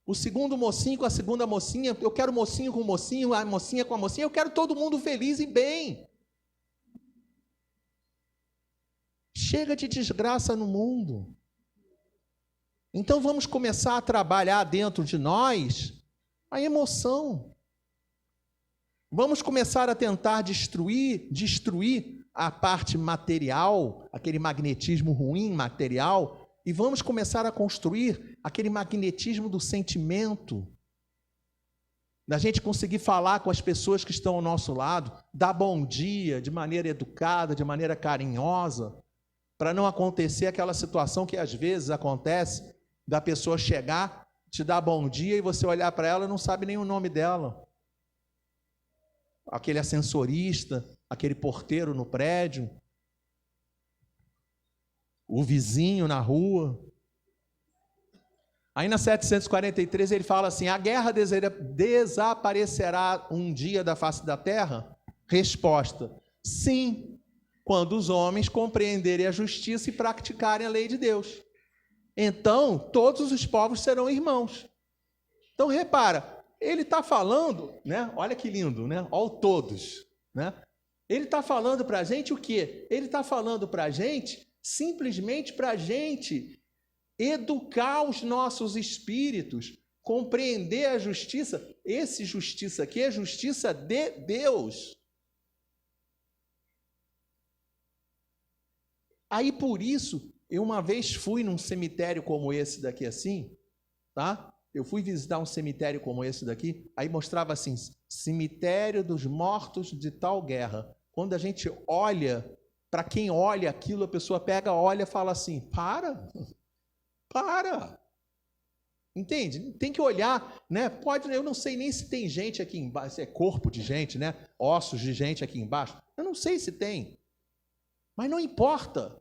O segundo mocinho com a segunda mocinha. Eu quero o mocinho com o mocinho, a mocinha com a mocinha. Eu quero todo mundo feliz e bem. Chega de desgraça no mundo. Então vamos começar a trabalhar dentro de nós a emoção. Vamos começar a tentar destruir a parte material, aquele magnetismo ruim material, e vamos começar a construir aquele magnetismo do sentimento, da gente conseguir falar com as pessoas que estão ao nosso lado, dar bom dia de maneira educada, de maneira carinhosa, para não acontecer aquela situação que às vezes acontece, da pessoa chegar, te dar bom dia e você olhar para ela e não sabe nem o nome dela. Aquele ascensorista, aquele porteiro no prédio, o vizinho na rua. Aí na 743 ele fala assim, a guerra desaparecerá um dia da face da terra? Resposta, sim, quando os homens compreenderem a justiça e praticarem a lei de Deus. então todos os povos serão irmãos. Então repara, ele está falando, né? Olha que lindo, né? Olha o todos, né? Ele está falando para a gente o quê? Ele está falando para a gente, simplesmente para a gente educar os nossos espíritos, compreender a justiça. Esse justiça aqui é justiça de Deus. Aí por isso, eu uma vez fui num cemitério como esse daqui assim, tá? Eu fui visitar um cemitério como esse daqui, aí mostrava assim, cemitério dos mortos de tal guerra. Quando a gente olha, para quem olha aquilo, a pessoa pega, olha e fala assim, para. Entende? Tem que olhar, né? Pode, eu não sei nem se tem gente aqui embaixo, se é corpo de gente, né? Ossos de gente aqui embaixo. Eu não sei se tem. Mas não importa.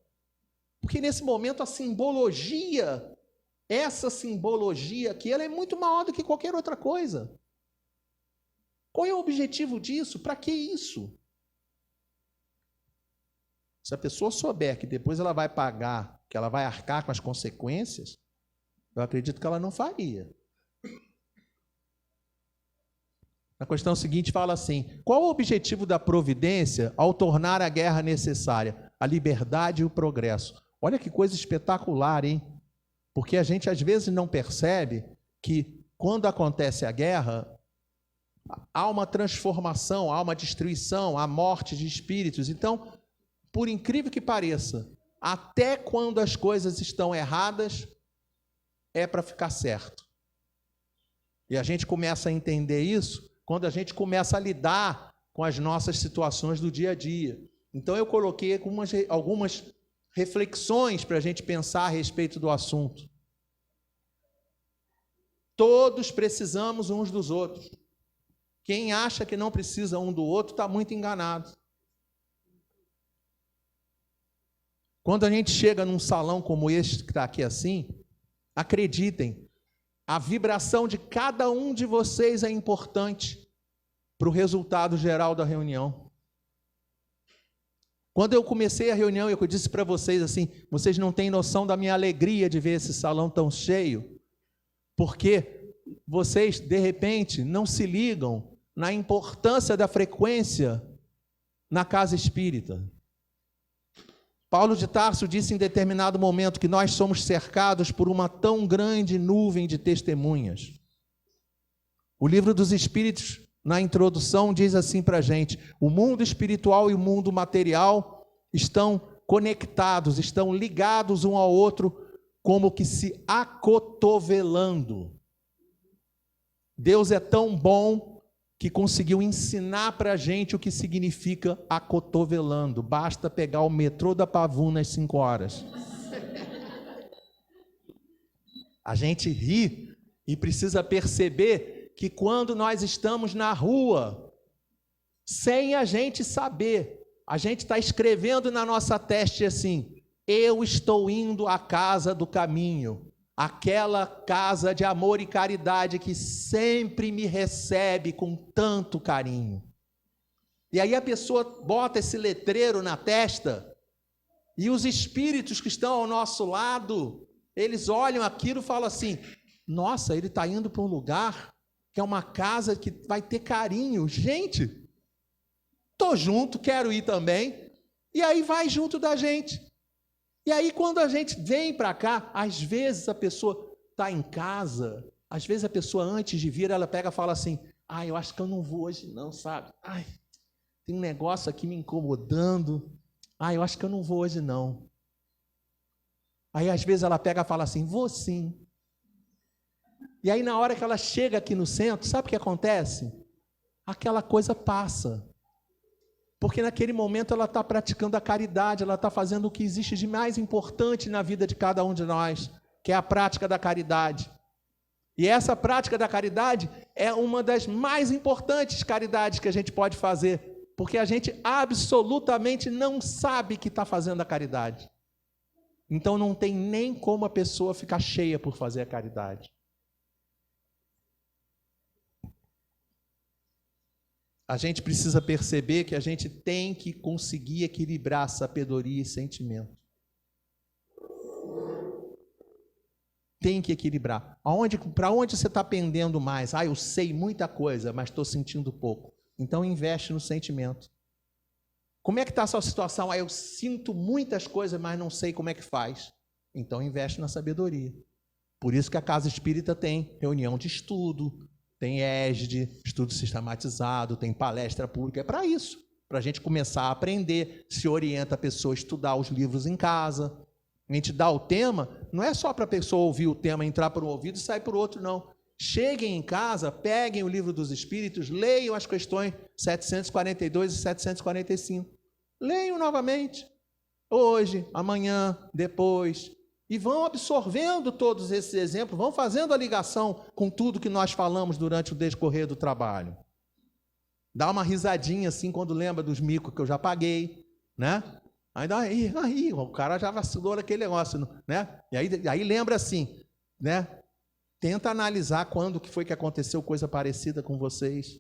Porque nesse momento a simbologia, essa simbologia aqui, ela é muito maior do que qualquer outra coisa. Qual é o objetivo disso? Para que isso? Se a pessoa souber que depois ela vai pagar, que ela vai arcar com as consequências, eu acredito que ela não faria. A questão seguinte fala assim, qual o objetivo da providência ao tornar a guerra necessária? A liberdade e o progresso. Olha que coisa espetacular, hein? Porque a gente às vezes não percebe que quando acontece a guerra, há uma transformação, há uma destruição, há morte de espíritos. Então, por incrível que pareça, até quando as coisas estão erradas, é para ficar certo. E a gente começa a entender isso quando a gente começa a lidar com as nossas situações do dia a dia. Então eu coloquei algumas reflexões para a gente pensar a respeito do assunto. Todos precisamos uns dos outros. Quem acha que não precisa um do outro está muito enganado. Quando a gente chega num salão como este que está aqui assim, acreditem, a vibração de cada um de vocês é importante para o resultado geral da reunião. Quando eu comecei a reunião, eu disse para vocês assim, vocês não têm noção da minha alegria de ver esse salão tão cheio, porque vocês, de repente, não se ligam na importância da frequência na casa espírita. Paulo de Tarso disse em determinado momento que nós somos cercados por uma tão grande nuvem de testemunhas. O Livro dos Espíritos, na introdução, diz assim para a gente, o mundo espiritual e o mundo material estão conectados, estão ligados um ao outro, como que se acotovelando. Deus é tão bom que conseguiu ensinar para a gente o que significa acotovelando. Basta pegar o metrô da Pavuna às 5 horas. A gente ri e precisa perceber que quando nós estamos na rua, sem a gente saber, a gente está escrevendo na nossa teste assim, eu estou indo à casa do caminho, aquela casa de amor e caridade que sempre me recebe com tanto carinho. E aí a pessoa bota esse letreiro na testa e os espíritos que estão ao nosso lado, eles olham aquilo e falam assim, nossa, ele está indo para um lugar que é uma casa que vai ter carinho. Gente, estou junto, quero ir também. E aí vai junto da gente. E aí quando a gente vem para cá, às vezes a pessoa está em casa, às vezes a pessoa antes de vir, ela pega e fala assim, eu acho que eu não vou hoje não, sabe? Tem um negócio aqui me incomodando. Eu acho que eu não vou hoje não. Aí às vezes ela pega e fala assim, vou sim. E aí na hora que ela chega aqui no centro, sabe o que acontece? Aquela coisa passa. Porque naquele momento ela está praticando a caridade, ela está fazendo o que existe de mais importante na vida de cada um de nós, que é a prática da caridade. E essa prática da caridade é uma das mais importantes caridades que a gente pode fazer, porque a gente absolutamente não sabe que está fazendo a caridade. Então não tem nem como a pessoa ficar cheia por fazer a caridade. A gente precisa perceber que a gente tem que conseguir equilibrar sabedoria e sentimento. tem que equilibrar. Para onde você está pendendo mais? Eu sei muita coisa, mas estou sentindo pouco. Então investe no sentimento. Como é que está a sua situação? Eu sinto muitas coisas, mas não sei como é que faz. Então investe na sabedoria. Por isso que a Casa Espírita tem reunião de estudo, tem ESD, estudo sistematizado, tem palestra pública. É para isso, para a gente começar a aprender, se orienta a pessoa a estudar os livros em casa. A gente dá o tema, não é só para a pessoa ouvir o tema, entrar por um ouvido e sair por outro, não. Cheguem em casa, peguem o Livro dos Espíritos, leiam as questões 742 e 745. Leiam novamente, hoje, amanhã, depois, e vão absorvendo todos esses exemplos, vão fazendo a ligação com tudo que nós falamos durante o decorrer do trabalho. Dá uma risadinha assim quando lembra dos micos que eu já paguei, né? Aí, o cara já vacilou naquele negócio, né? E aí lembra assim, né? Tenta analisar quando que foi que aconteceu coisa parecida com vocês.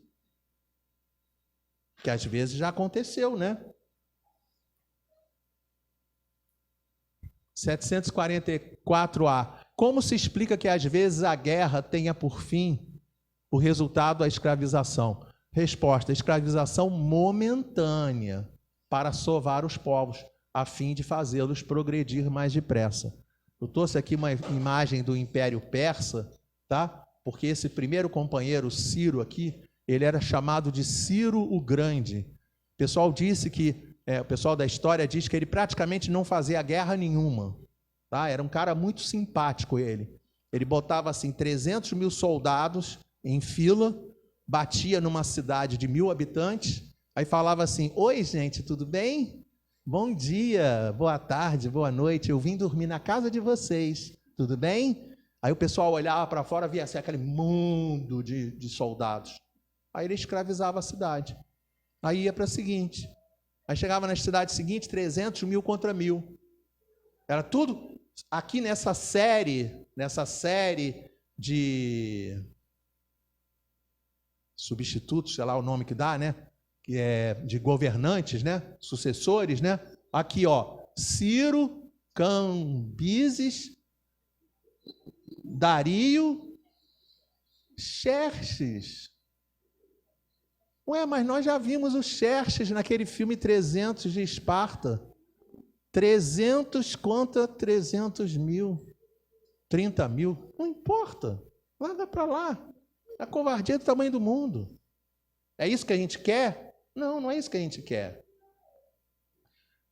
Que às vezes já aconteceu, né? 744A. Como se explica que às vezes a guerra tenha por fim o resultado a escravização? Resposta: escravização momentânea, para sovar os povos, a fim de fazê-los progredir mais depressa. Eu trouxe aqui uma imagem do Império Persa, tá? Porque esse primeiro companheiro, Ciro aqui, ele era chamado de Ciro o Grande. O pessoal disse que, o pessoal da história diz que ele praticamente não fazia guerra nenhuma, tá? Era um cara muito simpático ele. Ele botava assim 300 mil soldados em fila, batia numa cidade de 1000 habitantes, aí falava assim: oi gente, tudo bem? Bom dia, boa tarde, boa noite, eu vim dormir na casa de vocês, tudo bem? Aí o pessoal olhava para fora, via assim, aquele mundo de soldados. Aí ele escravizava a cidade. Aí ia para a seguinte. Aí chegava na cidade seguinte, 300 mil contra 1000. Era tudo aqui nessa série de substitutos, sei lá o nome que dá, né? Que é de governantes, né? Sucessores, né? Aqui, ó, Ciro, Cambises, Dario, Xerxes. Ué, mas nós já vimos o Xerxes naquele filme 300 de Esparta. 300 contra 300 mil. 30 mil. Não importa. Larga para lá. A covardia é do tamanho do mundo. É isso que a gente quer? Não, não é isso que a gente quer.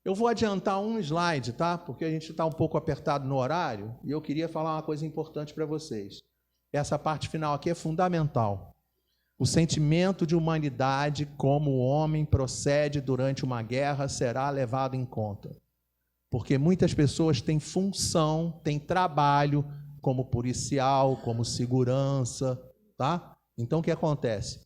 Eu vou adiantar um slide, tá? Porque a gente está um pouco apertado no horário e eu queria falar uma coisa importante para vocês. Essa parte final aqui é fundamental. O sentimento de humanidade, como o homem procede durante uma guerra, será levado em conta. Porque muitas pessoas têm função, têm trabalho como policial, como segurança, tá? Então o que acontece?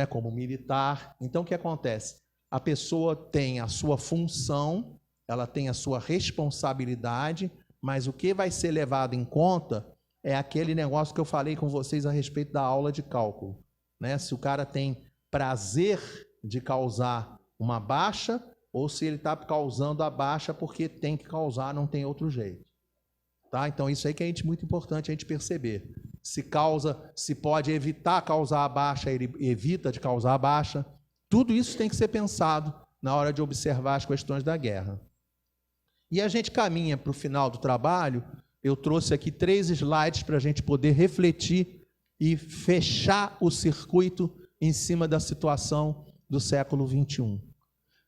Como militar. Então o que acontece? A pessoa tem a sua função, ela tem a sua responsabilidade, mas o que vai ser levado em conta é aquele negócio que eu falei com vocês a respeito da aula de cálculo, né? Se o cara tem prazer de causar uma baixa ou se ele está causando a baixa porque tem que causar, não tem outro jeito. Tá? Então isso aí que é muito importante a gente perceber. Se pode evitar causar a baixa, ele evita de causar a baixa. Tudo isso tem que ser pensado na hora de observar as questões da guerra. E a gente caminha para o final do trabalho. Eu trouxe aqui 3 slides para a gente poder refletir e fechar o circuito em cima da situação do século XXI.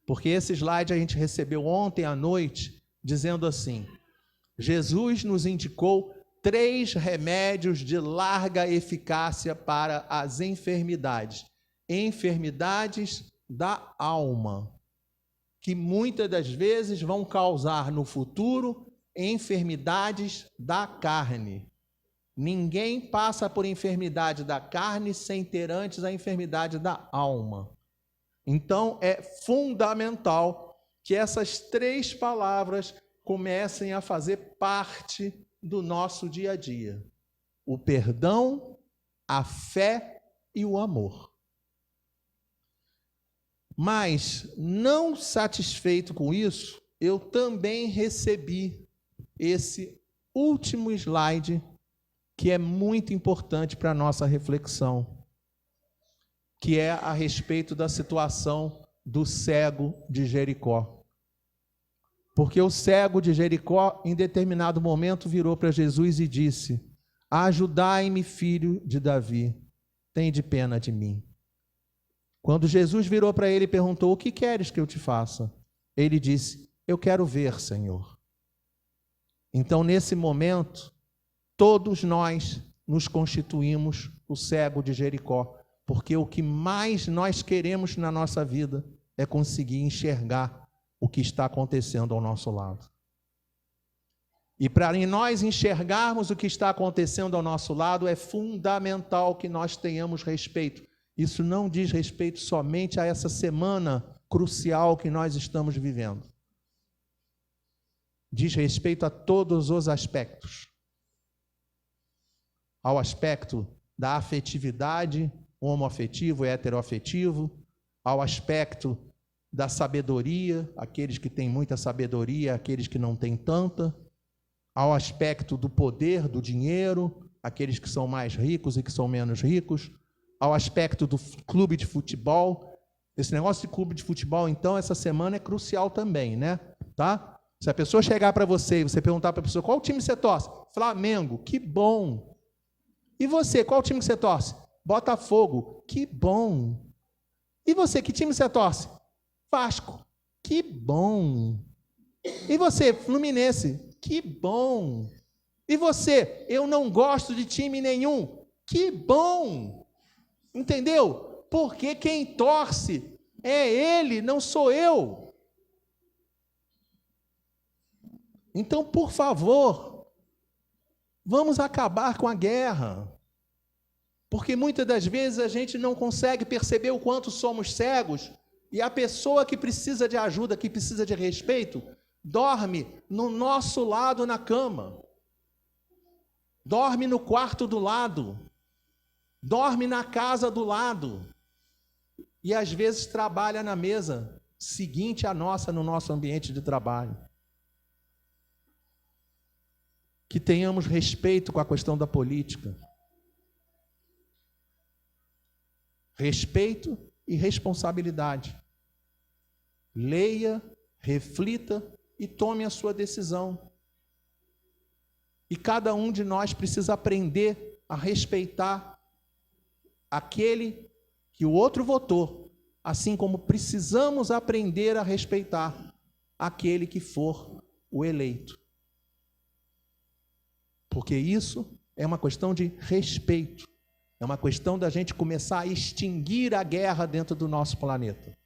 Porque esse slide a gente recebeu ontem à noite, dizendo assim: Jesus nos indicou 3 remédios de larga eficácia para as enfermidades. Enfermidades da alma, que muitas das vezes vão causar no futuro enfermidades da carne. Ninguém passa por enfermidade da carne sem ter antes a enfermidade da alma. Então é fundamental que essas 3 palavras comecem a fazer parte do nosso dia a dia: o perdão, a fé e o amor. Mas, não satisfeito com isso, eu também recebi esse último slide, que é muito importante para a nossa reflexão, que é a respeito da situação do cego de Jericó. Porque o cego de Jericó, em determinado momento, virou para Jesus e disse: ajudai-me, filho de Davi, tende pena de mim. Quando Jesus virou para ele e perguntou: o que queres que eu te faça? Ele disse: eu quero ver, Senhor. Então, nesse momento, todos nós nos constituímos o cego de Jericó, porque o que mais nós queremos na nossa vida é conseguir enxergar o que está acontecendo ao nosso lado. E para nós enxergarmos o que está acontecendo ao nosso lado, é fundamental que nós tenhamos respeito. Isso não diz respeito somente a essa semana crucial que nós estamos vivendo. Diz respeito a todos os aspectos. Ao aspecto da afetividade, homoafetivo e heteroafetivo, ao aspecto da sabedoria, aqueles que têm muita sabedoria, aqueles que não têm tanta, ao aspecto do poder, do dinheiro, aqueles que são mais ricos e que são menos ricos, ao aspecto do clube de futebol. Esse negócio de clube de futebol, então, essa semana é crucial também, né? Tá? Se a pessoa chegar para você e você perguntar para a pessoa: qual time você torce? Flamengo, que bom. E você, qual time que você torce? Botafogo, que bom. E você, que time você torce? Vasco, que bom. E você, Fluminense, que bom. E você, eu não gosto de time nenhum, que bom. Entendeu? Porque quem torce é ele, não sou eu. Então, por favor, vamos acabar com a guerra. Porque muitas das vezes a gente não consegue perceber o quanto somos cegos, e a pessoa que precisa de ajuda, que precisa de respeito, dorme no nosso lado na cama, dorme no quarto do lado, dorme na casa do lado, e às vezes trabalha na mesa seguinte à nossa, no nosso ambiente de trabalho. Que tenhamos respeito com a questão da política. Respeito e responsabilidade. Leia, reflita e tome a sua decisão. E cada um de nós precisa aprender a respeitar aquele que o outro votou, assim como precisamos aprender a respeitar aquele que for o eleito. Porque isso é uma questão de respeito. É uma questão da gente começar a extinguir a guerra dentro do nosso planeta.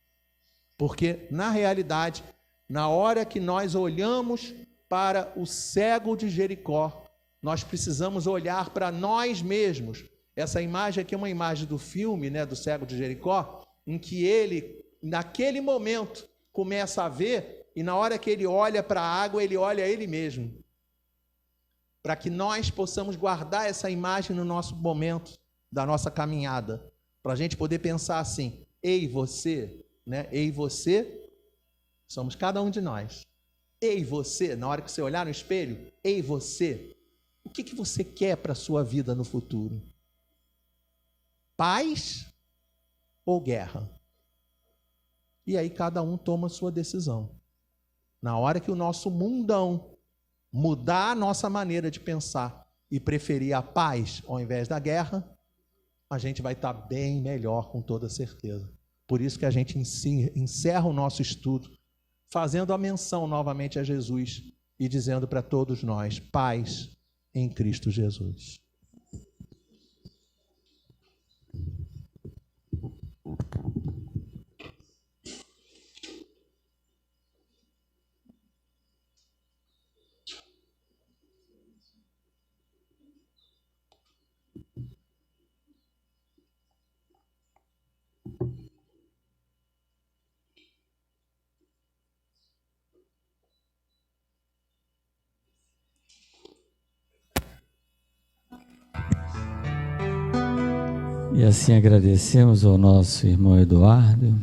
Porque, na realidade, na hora que nós olhamos para o cego de Jericó, nós precisamos olhar para nós mesmos. Essa imagem aqui é uma imagem do filme, né, do cego de Jericó, em que ele, naquele momento, começa a ver, e na hora que ele olha para a água, ele olha a ele mesmo. Para que nós possamos guardar essa imagem no nosso momento da nossa caminhada, para a gente poder pensar assim: ei, você, né? Ei, você, somos cada um de nós. Ei, você, na hora que você olhar no espelho, ei, você, o que você quer para a sua vida no futuro? Paz ou guerra? E aí cada um toma a sua decisão. Na hora que o nosso mundão mudar a nossa maneira de pensar e preferir a paz ao invés da guerra, a gente vai estar bem melhor, com toda certeza. Por isso que a gente encerra o nosso estudo fazendo a menção novamente a Jesus e dizendo para todos nós: paz em Cristo Jesus. E assim agradecemos ao nosso irmão Eduardo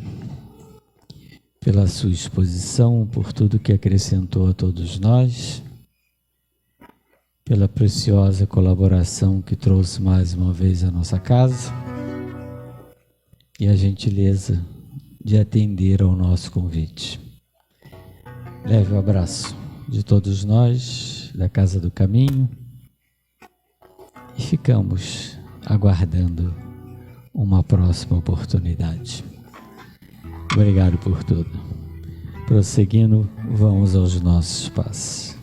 pela sua exposição, por tudo que acrescentou a todos nós, pela preciosa colaboração que trouxe mais uma vez à nossa casa e a gentileza de atender ao nosso convite. Leve o abraço de todos nós da Casa do Caminho e ficamos aguardando uma próxima oportunidade. Obrigado por tudo. Prosseguindo, vamos aos nossos passos.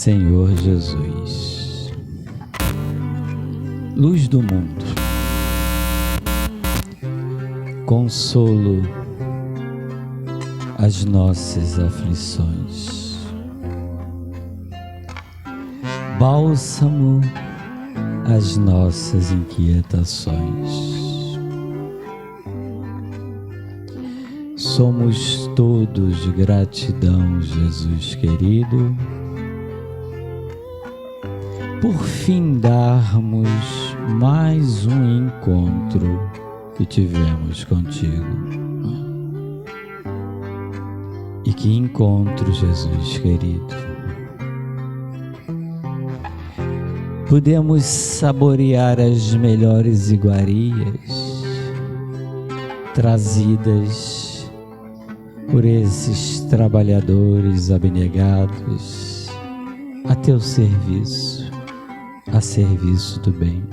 Senhor Jesus, luz do mundo, consolo às nossas aflições, bálsamo às nossas inquietações. Somos todos de gratidão, Jesus querido, por fim darmos mais um encontro que tivemos contigo. E que encontro, Jesus querido. Podemos saborear as melhores iguarias trazidas por esses trabalhadores abnegados a teu serviço, a serviço do bem.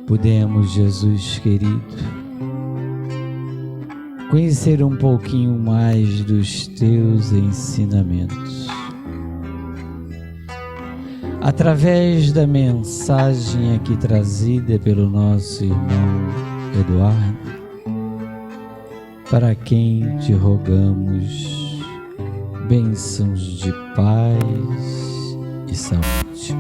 Podemos, Jesus querido, conhecer um pouquinho mais dos teus ensinamentos através da mensagem aqui trazida pelo nosso irmão Eduardo, para quem te rogamos bênçãos de paz, e saúde.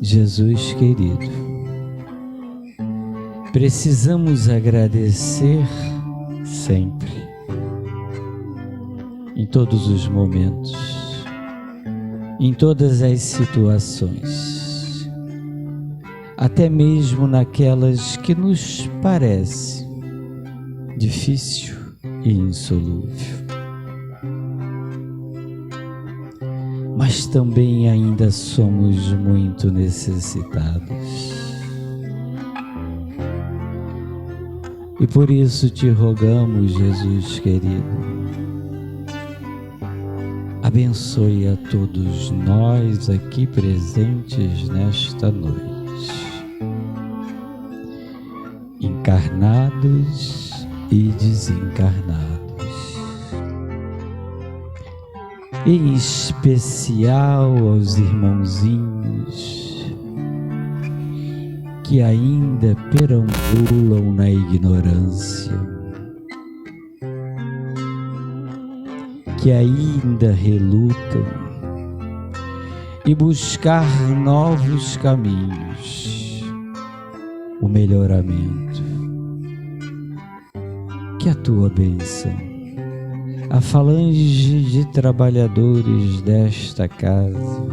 Jesus querido, precisamos agradecer sempre, em todos os momentos, em todas as situações, até mesmo naquelas que nos parece difícil e insolúvel. Mas também ainda somos muito necessitados. E por isso te rogamos, Jesus querido, abençoe a todos nós aqui presentes nesta noite, encarnados e desencarnados. Em especial aos irmãozinhos que ainda perambulam na ignorância, que ainda relutam em buscar novos caminhos, o melhoramento. Que a tua bênção, a falange de trabalhadores desta casa,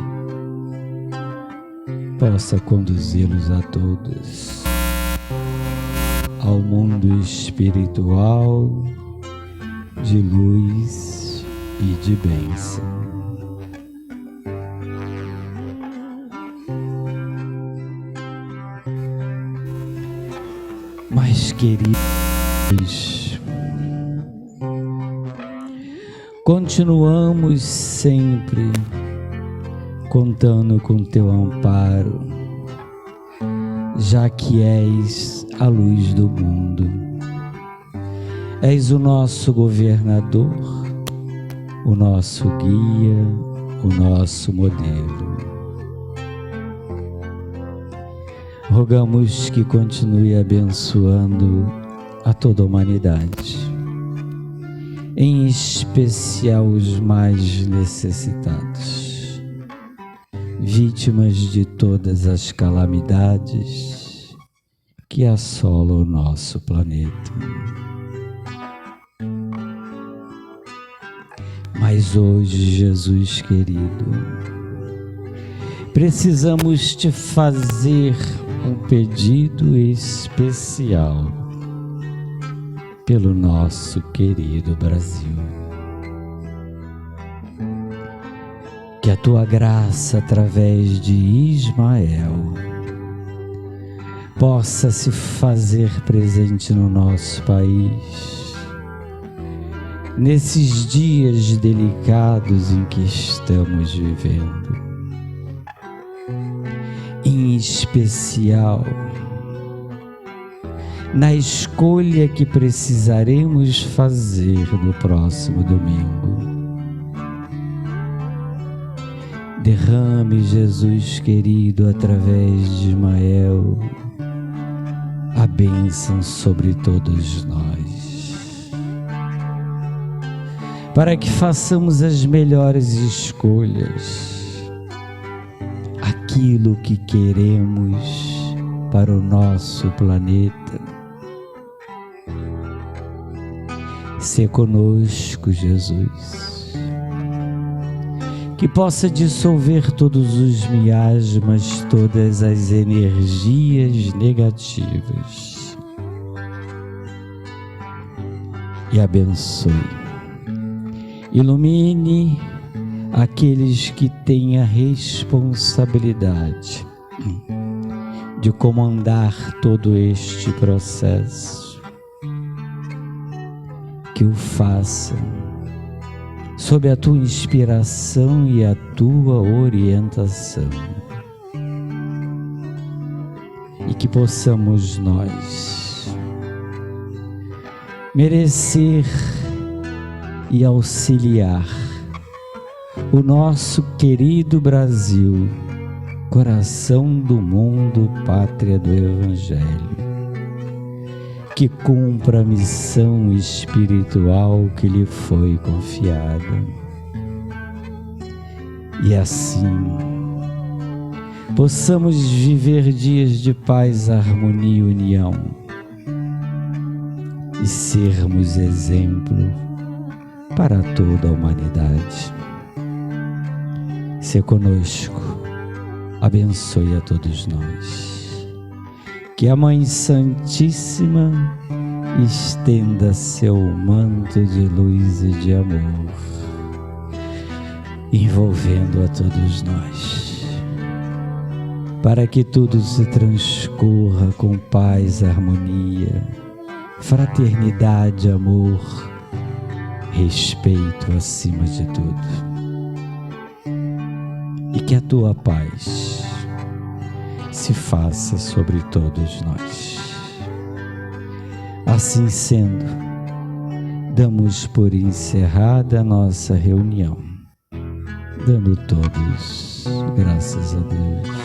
possa conduzi-los a todos ao mundo espiritual de luz e de bênção. Mas, queridos, continuamos sempre contando com teu amparo, já que és a luz do mundo. És o nosso governador, o nosso guia, o nosso modelo. Rogamos que continue abençoando a toda a humanidade, em especial os mais necessitados, vítimas de todas as calamidades que assolam o nosso planeta. Mas hoje, Jesus querido, precisamos te fazer um pedido especial pelo nosso querido Brasil. Que a tua graça, através de Ismael, possa se fazer presente no nosso país, nesses dias delicados em que estamos vivendo. Em especial, na escolha que precisaremos fazer no próximo domingo. Derrame, Jesus querido, através de Ismael, a bênção sobre todos nós, para que façamos as melhores escolhas, aquilo que queremos para o nosso planeta. Sê conosco, Jesus, que possa dissolver todos os miasmas, todas as energias negativas, e abençoe, ilumine aqueles que têm a responsabilidade de comandar todo este processo, que o façam sob a tua inspiração e a tua orientação, e que possamos nós merecer e auxiliar o nosso querido Brasil, coração do mundo, pátria do Evangelho, que cumpra a missão espiritual que lhe foi confiada. e assim possamos viver dias de paz, harmonia e união e sermos exemplo para toda a humanidade. Se conosco, abençoe a todos nós. Que a Mãe Santíssima estenda seu manto de luz e de amor, envolvendo a todos nós, para que tudo se transcorra com paz, harmonia, fraternidade, amor, respeito acima de tudo. E que a tua paz se faça sobre todos nós. Assim sendo, damos por encerrada a nossa reunião, dando todos graças a Deus.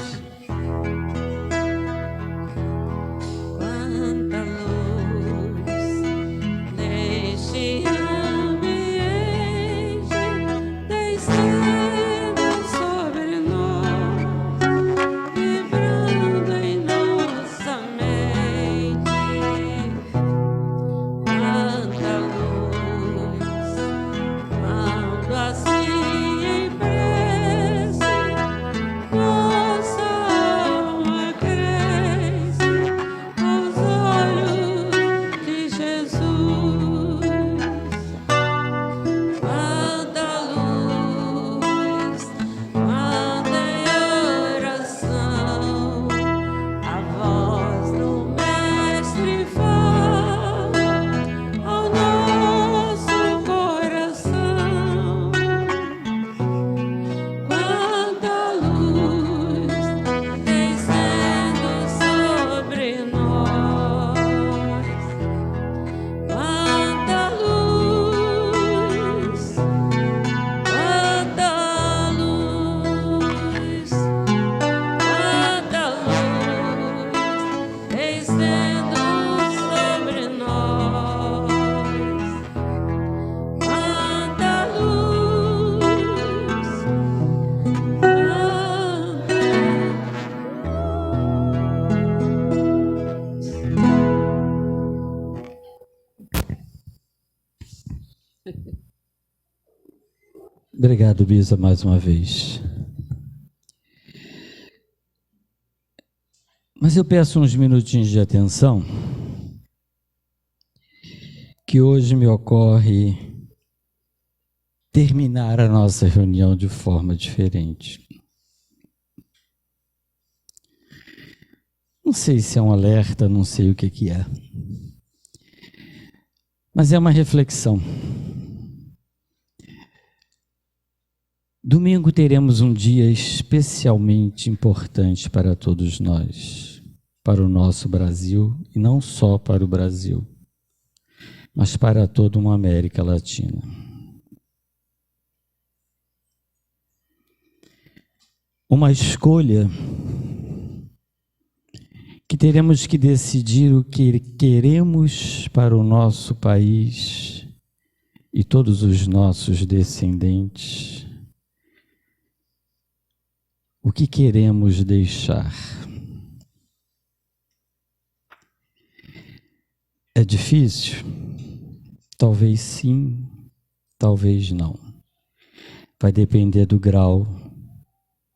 Obrigado, Bisa, mais uma vez. Mas eu peço uns minutinhos de atenção, que hoje me ocorre terminar a nossa reunião de forma diferente. Não sei se é um alerta, não sei o que é. Mas é uma reflexão. Domingo teremos um dia especialmente importante para todos nós, para o nosso Brasil, e não só para o Brasil, mas para toda uma América Latina. Uma escolha que teremos que decidir o que queremos para o nosso país e todos os nossos descendentes. O que queremos deixar? É difícil? Talvez sim, talvez não. Vai depender do grau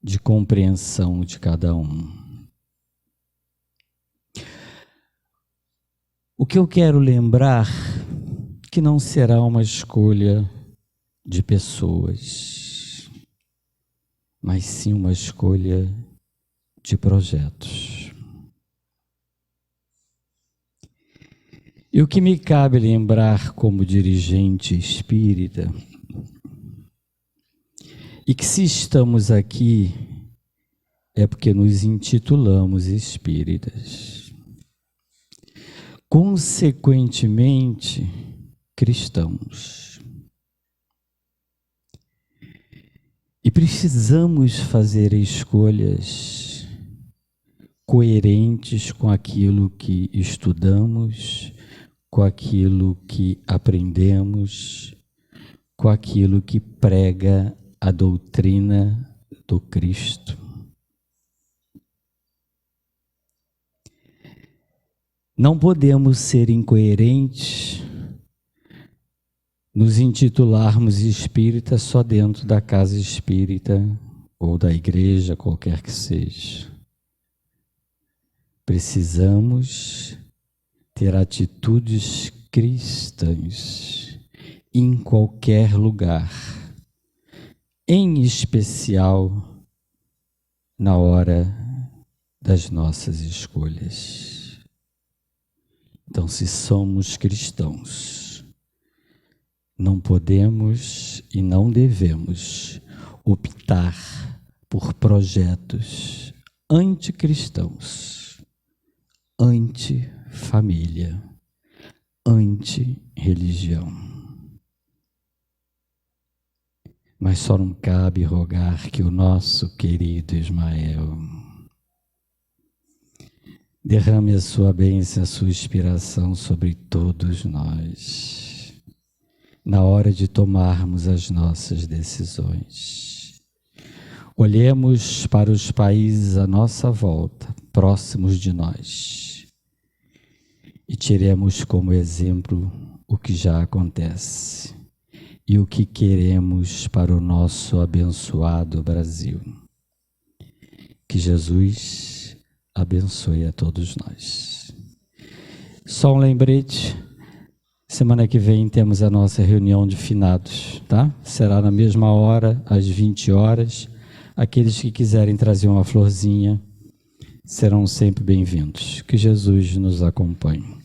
de compreensão de cada um. O que eu quero lembrar que não será uma escolha de pessoas, mas sim uma escolha de projetos. E o que me cabe lembrar como dirigente espírita, e que se estamos aqui, é porque nos intitulamos espíritas. Consequentemente, cristãos. E precisamos fazer escolhas coerentes com aquilo que estudamos, com aquilo que aprendemos, com aquilo que prega a doutrina do Cristo. Não podemos ser incoerentes nos intitularmos espíritas só dentro da casa espírita ou da igreja, qualquer que seja. Precisamos ter atitudes cristãs em qualquer lugar, em especial na hora das nossas escolhas. Então, se somos cristãos, não podemos e não devemos optar por projetos anticristãos, anti-família, anti-religião. Mas só não cabe rogar que o nosso querido Ismael derrame a sua bênção, a sua inspiração sobre todos nós, na hora de tomarmos as nossas decisões. Olhemos para os países à nossa volta, próximos de nós, e tiremos como exemplo o que já acontece e o que queremos para o nosso abençoado Brasil. Que Jesus abençoe a todos nós. Só um lembrete, semana que vem temos a nossa reunião de finados, tá? Será na mesma hora, às 20 horas. Aqueles que quiserem trazer uma florzinha serão sempre bem-vindos. Que Jesus nos acompanhe.